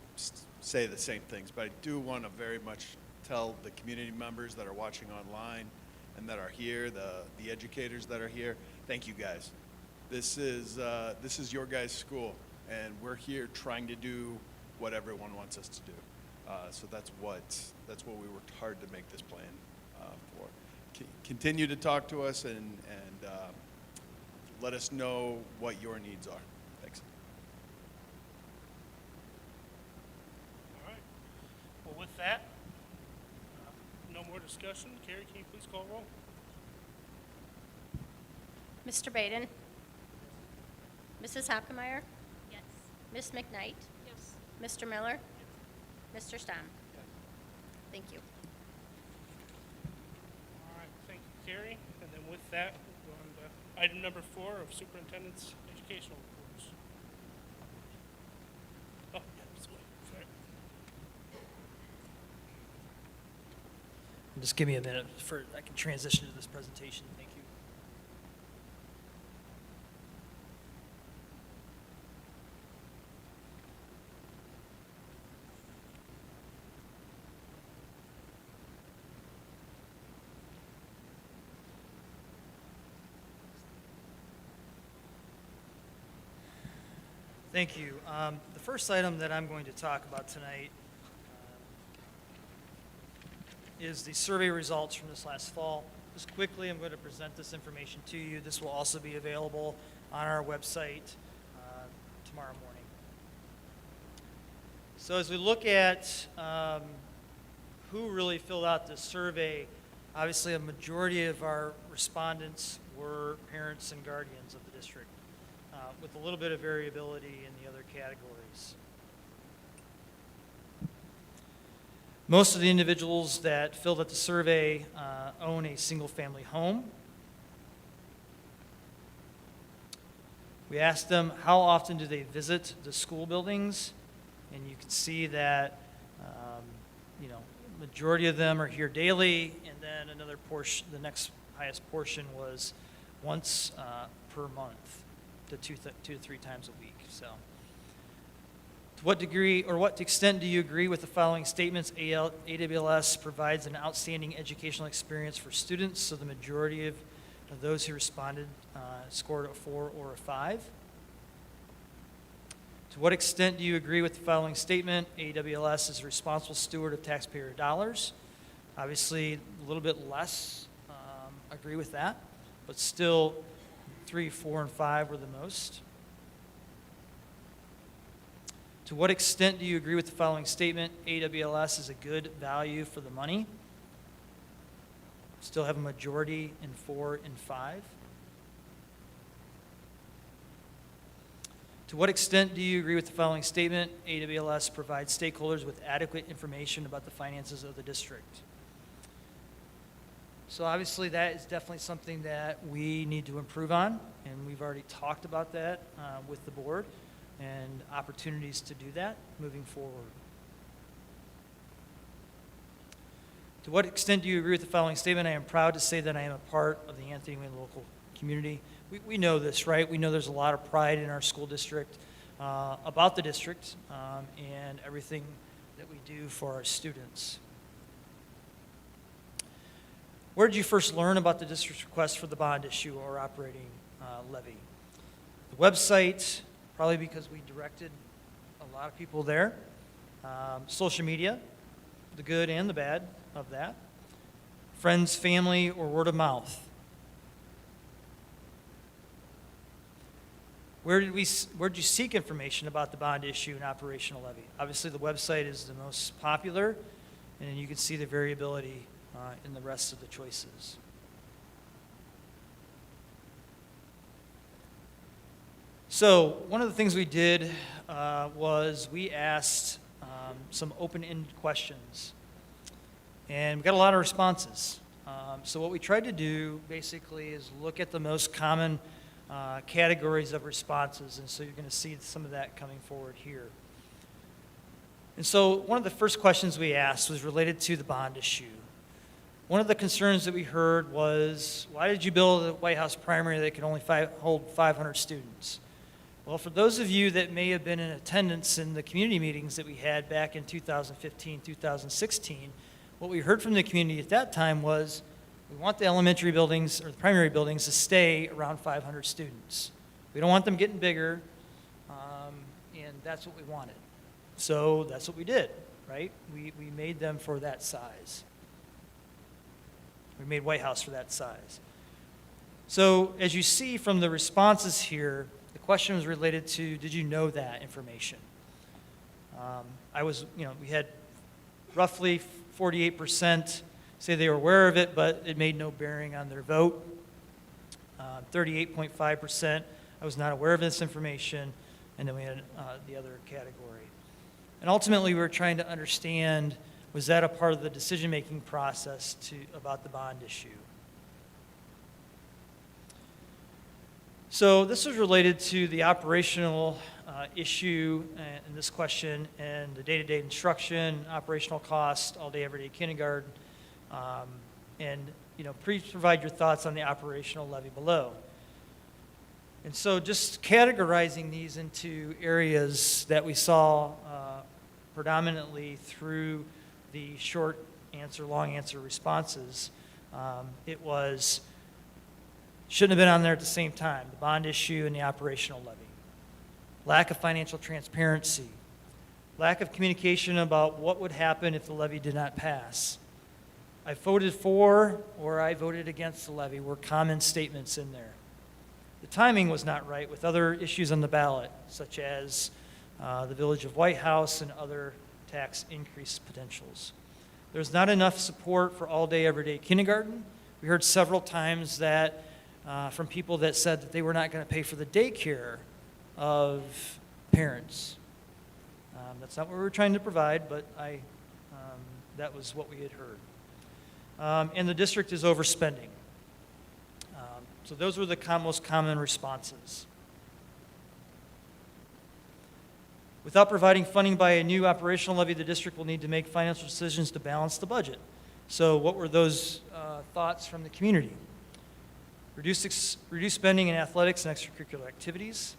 say the same things, but I do want to very much tell the community members that are watching online and that are here, the educators that are here, thank you guys. This is your guys' school, and we're here trying to do what everyone wants us to do. So that's what we worked hard to make this plan for. Continue to talk to us and let us know what your needs are. Thanks. All right. Well, with that, no more discussion. Carrie, can you please call roll? Mr. Baden? Mrs. Hopkemeyer? Yes. Ms. McKnight? Yes. Mr. Miller? Mr. Stamm? Thank you. All right, thank you, Carrie. And then with that, we'll go on to item number 4 of superintendent's educational reports. Oh, yeah, this way. Sorry. Just give me a minute for I can transition to this presentation. Thank you. Thank you. The first item that I'm going to talk about tonight is the survey results from this last fall. Just quickly, I'm going to present this information to you. This will also be available on our website tomorrow morning. So as we look at who really filled out this survey, obviously a majority of our respondents were parents and guardians of the district, with a little bit of variability in the other categories. Most of the individuals that filled out the survey own a single-family home. We asked them how often do they visit the school buildings, and you can see that, majority of them are here daily, and then another portion, the next highest portion was once per month, to two to three times a week. So, to what degree or what extent do you agree with the following statements? AWLS provides an outstanding educational experience for students, so the majority of those who responded scored a 4 or a 5. To what extent do you agree with the following statement? AWLS is a responsible steward of taxpayer dollars. Obviously, a little bit less agree with that, but still 3, 4, and 5 were the most. To what extent do you agree with the following statement? AWLS is a good value for the money. Still have a majority in 4 and 5. To what extent do you agree with the following statement? AWLS provides stakeholders with adequate information about the finances of the district. So obviously that is definitely something that we need to improve on, and we've already talked about that with the board and opportunities to do that moving forward. To what extent do you agree with the following statement? I am proud to say that I am a part of the Anthony Wayne local community. We know this, right? We know there's a lot of pride in our school district, about the district, and everything that we do for our students. Where did you first learn about the district's request for the bond issue or operating levy? The website, probably because we directed a lot of people there. Social media, the good and the bad of that. Friends, family, or word of mouth. Where did you seek information about the bond issue and operational levy? Obviously, the website is the most popular, and you can see the variability in the rest of the choices. So one of the things we did was we asked some open-ended questions, and we got a lot of responses. So what we tried to do basically is look at the most common categories of responses, and so you're going to see some of that coming forward here. And so one of the first questions we asked was related to the bond issue. One of the concerns that we heard was, why did you build a White House primary that could only hold 500 students? Well, for those of you that may have been in attendance in the community meetings that we had back in 2015, 2016, what we heard from the community at that time was, we want the elementary buildings or the primary buildings to stay around 500 students. We don't want them getting bigger, and that's what we wanted. So that's what we did, right? We made them for that size. We made White House for that size. So as you see from the responses here, the question was related to, did you know that information? We had roughly 48% say they were aware of it, but it made no bearing on their vote. 38.5%, I was not aware of this information, and then we had the other category. And ultimately, we were trying to understand, was that a part of the decision-making process about the bond issue? So this was related to the operational issue in this question and the day-to-day instruction, operational cost, all-day, everyday kindergarten, please provide your thoughts on the operational levy below. And so just categorizing these into areas that we saw predominantly through the short answer, long answer responses, it was, shouldn't have been on there at the same time, the bond issue and the operational levy. Lack of financial transparency. Lack of communication about what would happen if the levy did not pass. I voted for or I voted against the levy were common statements in there. The timing was not right with other issues on the ballot, such as the Village of White House and other tax increase potentials. There's not enough support for all-day, everyday kindergarten. We heard several times that from people that said that they were not going to pay for the daycare of parents. That's not what we were trying to provide, but I That was what we had heard. And the district is overspending. So those were the most common responses. Without providing funding by a new operational levy, the district will need to make financial decisions to balance the budget. So what were those thoughts from the community? Reduce spending in athletics and extracurricular activities.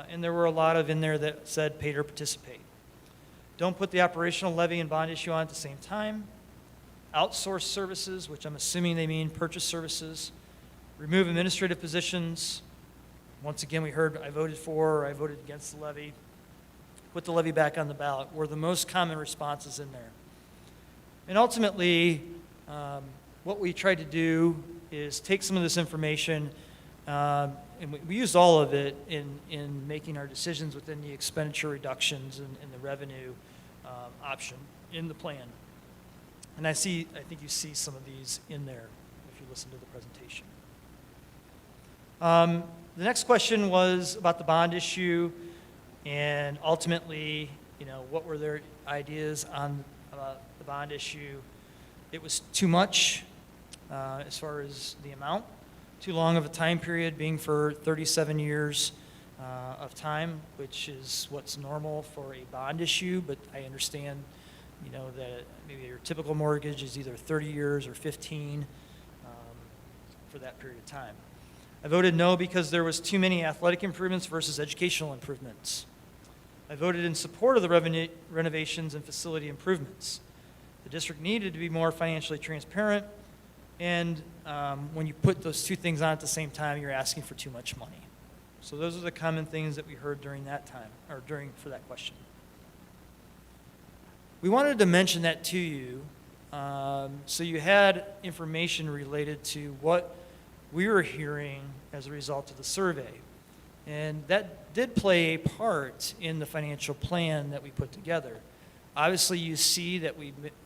And there were a lot of in there that said pay to participate. Don't put the operational levy and bond issue on at the same time. Outsource services, which I'm assuming they mean purchase services. Remove administrative positions. Once again, we heard I voted for or I voted against the levy. Put the levy back on the ballot were the most common responses in there. And ultimately, what we tried to do is take some of this information, and we used all of it in making our decisions within the expenditure reductions and the revenue option in the plan. And I think you see some of these in there if you listen to the presentation. The next question was about the bond issue, and ultimately, what were their ideas on the bond issue? It was too much as far as the amount, too long of a time period, being for 37 years of time, which is what's normal for a bond issue, but I understand, that maybe your typical mortgage is either 30 years or 15 for that period of time. I voted no because there was too many athletic improvements versus educational improvements. I voted in support of the renovations and facility improvements. The district needed to be more financially transparent, and when you put those two things on at the same time, you're asking for too much money. So those are the common things that we heard during that time, or for that question. We wanted to mention that to you, so you had information related to what we were hearing as a result of the survey. And that did play a part in the financial plan that we put together. Obviously, you see that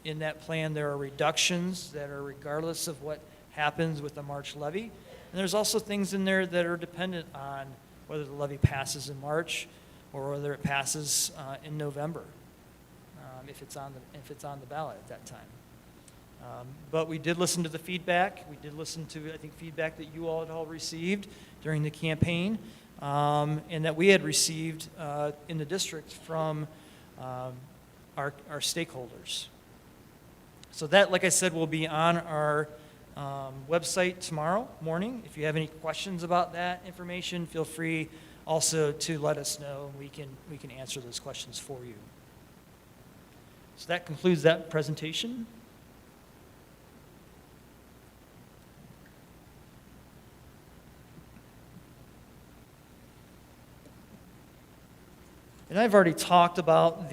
in that plan there are reductions that are regardless of what happens with the March levy. And there's also things in there that are dependent on whether the levy passes in March or whether it passes in November, if it's on the ballot at that time. But we did listen to the feedback. We did listen to, I think, feedback that you all had all received during the campaign, and that we had received in the district from our stakeholders. So that, like I said, will be on our website tomorrow morning. If you have any questions about that information, feel free also to let us know, and we can answer those questions for you. So that concludes that presentation. And I've already talked about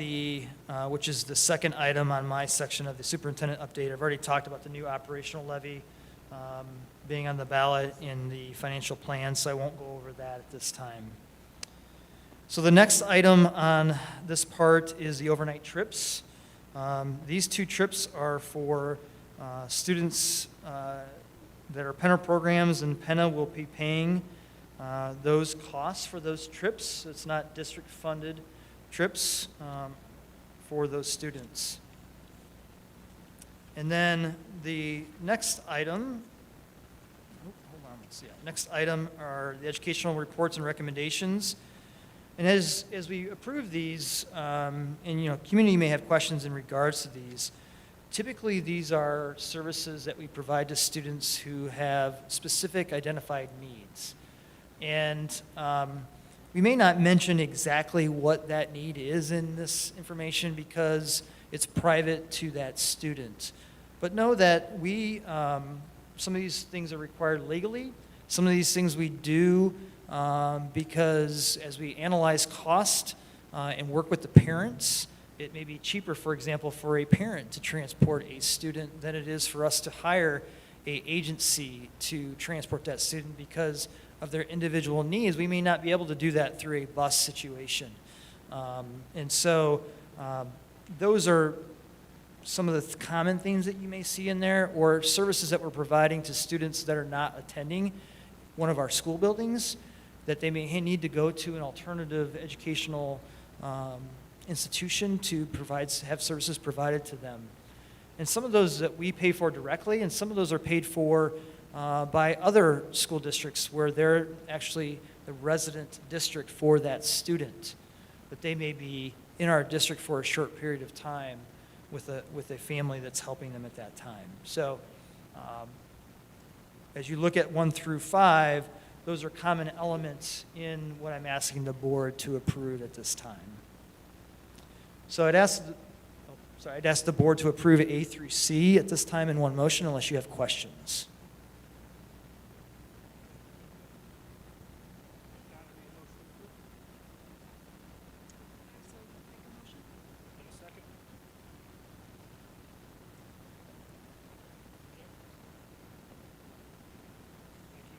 which is the second item on my section of the superintendent update. I've already talked about the new operational levy being on the ballot in the financial plan, so I won't go over that at this time. So the next item on this part is the overnight trips. These two trips are for students that are Penna programs, and Penna will be paying those costs for those trips. It's not district-funded trips for those students. And then the next item, next item are the educational reports and recommendations. And as we approve these, and community may have questions in regards to these, typically these are services that we provide to students who have specific identified needs. And we may not mention exactly what that need is in this information because it's private to that student. But know that some of these things are required legally. Some of these things we do because as we analyze cost and work with the parents, it may be cheaper, for example, for a parent to transport a student than it is for us to hire an agency to transport that student because of their individual needs. We may not be able to do that through a bus situation. And so those are some of the common things that you may see in there, or services that we're providing to students that are not attending one of our school buildings, that they may need to go to an alternative educational institution to have services provided to them. And some of those that we pay for directly, and some of those are paid for by other school districts where they're actually the resident district for that student. But they may be in our district for a short period of time with a family that's helping them at that time. So as you look at 1 through 5, those are common elements in what I'm asking the board to approve at this time. So I'd ask the board to approve A through C at this time in one motion unless you have questions. Not any motion approved? In a second. Thank you.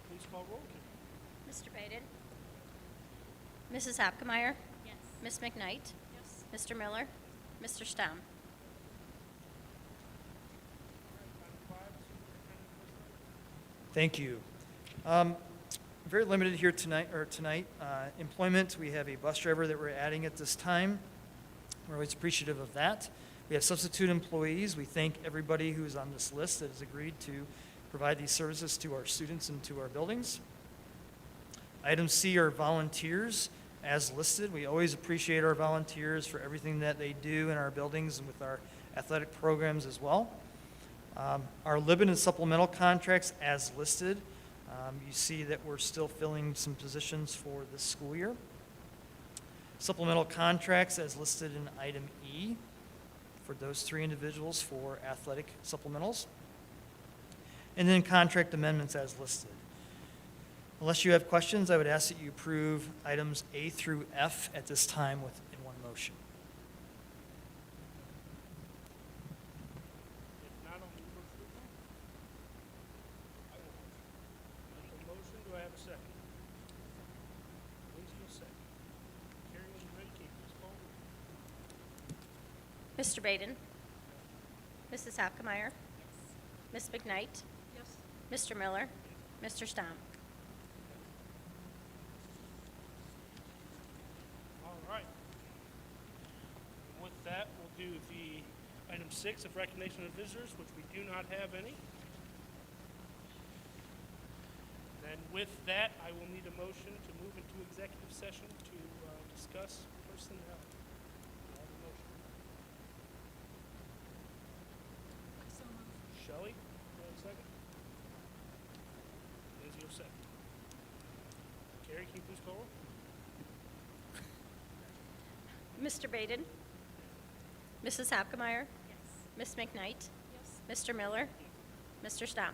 Please call roll. Mr. Baden? Mrs. Hapkemeyer? Yes. Ms. McKnight? Yes. Mr. Miller? Mr. Stamm? Thank you. Very limited here tonight. Employment, we have a bus driver that we're adding at this time. We're always appreciative of that. We have substitute employees. We thank everybody who's on this list that has agreed to provide these services to our students and to our buildings. Item C are volunteers as listed. We always appreciate our volunteers for everything that they do in our buildings and with our athletic programs as well. Our limited and supplemental contracts as listed. You see that we're still filling some positions for this school year. Supplemental contracts as listed in item E for those 3 individuals for athletic supplementals. And then contract amendments as listed. Unless you have questions, I would ask that you approve items A through F at this time in one motion. If not, I'll move for approval. Make a motion, do I have a second? Lindsay will second. Carrie, when you're ready, can you please call? Mr. Baden? Mrs. Hapkemeyer? Ms. McKnight? Yes. Mr. Miller? Mr. Stamm? All right. With that, we'll do the item 6 of recognition of visitors, which we do not have any. Then with that, I will need a motion to move into executive session to discuss personnel. Do I have a motion? Shelley, do I have a second? Lindsay will second. Carrie, can you please call roll? Mr. Baden? Mrs. Hapkemeyer? Yes. Ms. McKnight? Yes. Mr. Miller? Mr. Stamm?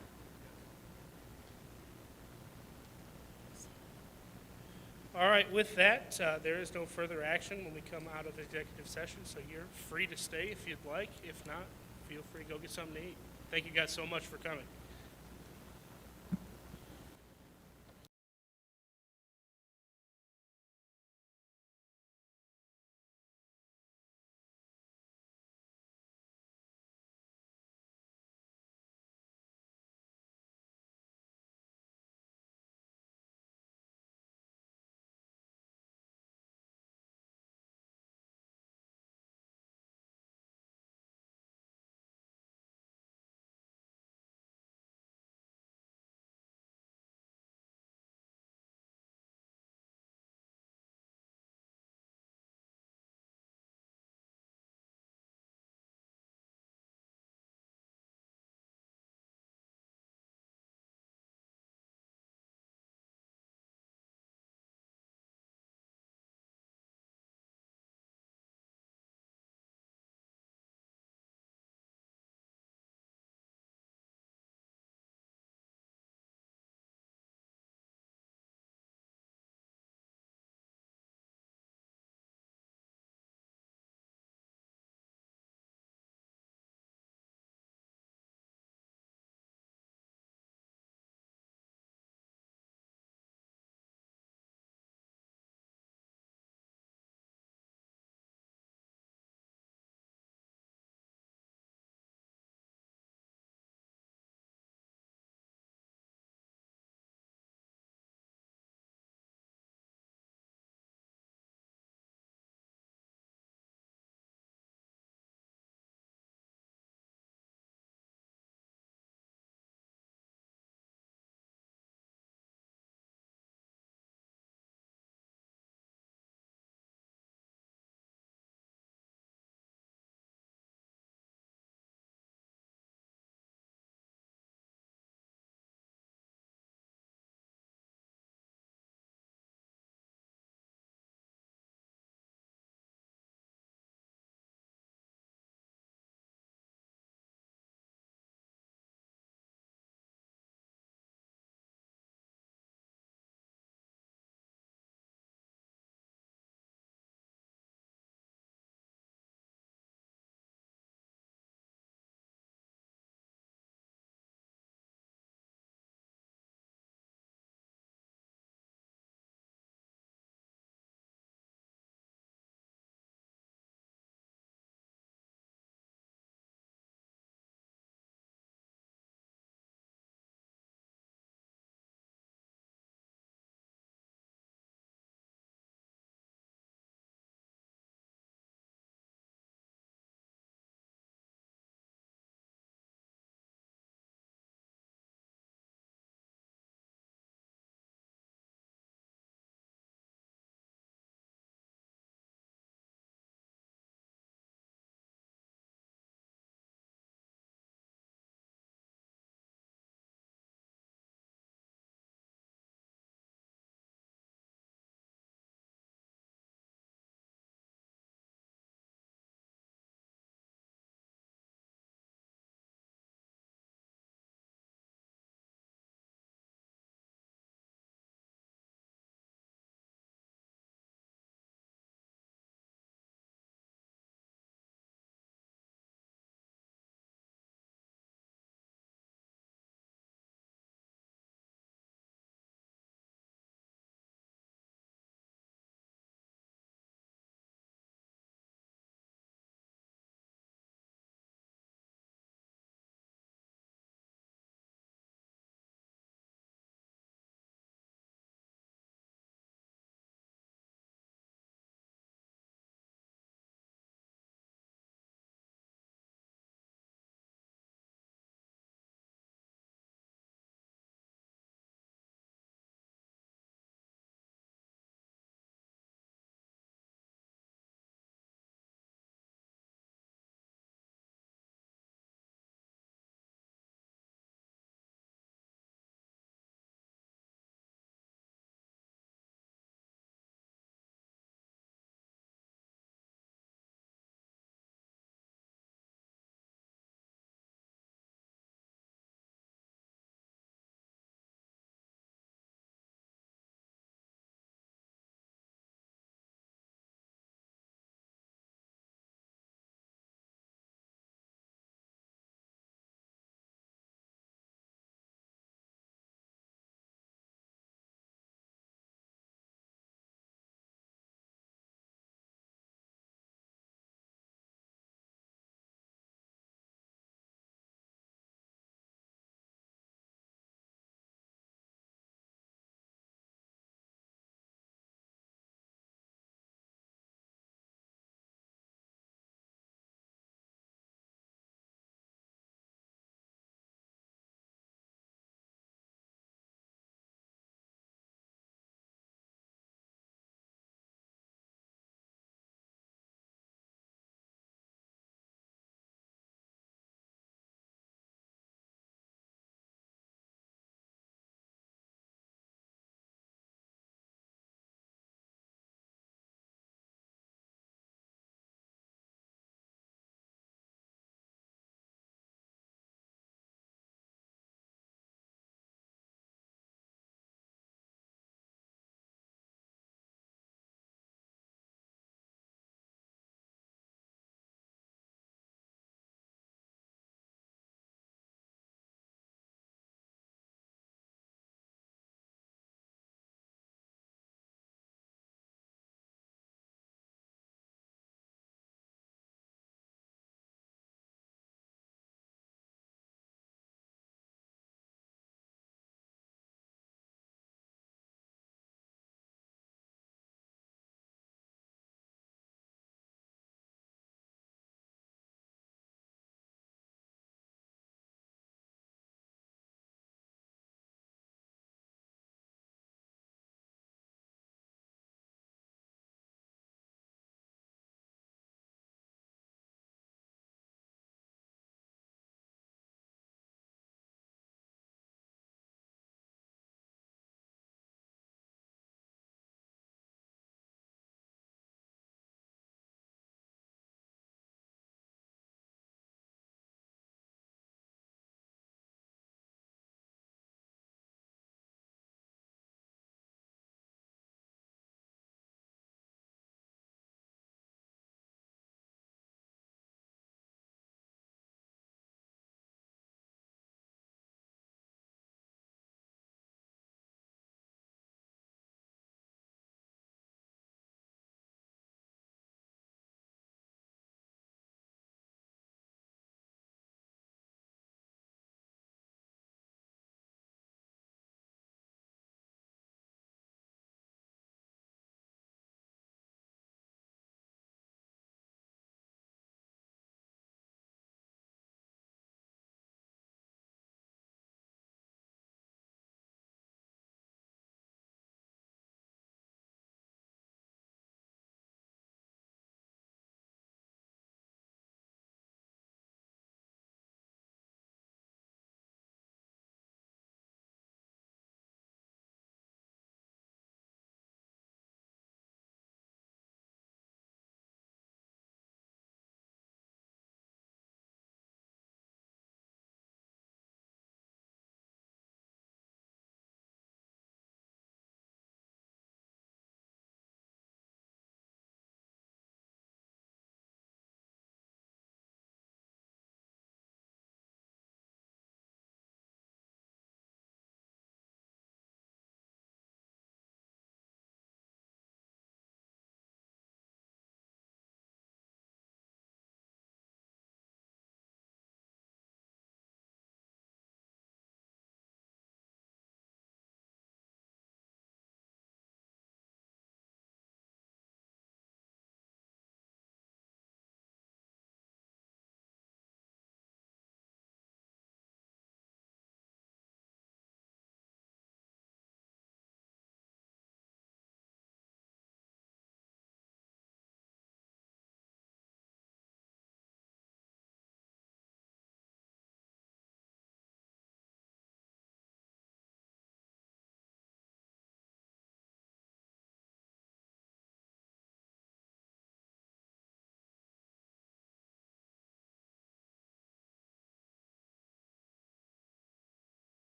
All right, with that, there is no further action when we come out of executive session, so you're free to stay if you'd like. If not, feel free to go get something to eat. Thank you guys so much for coming.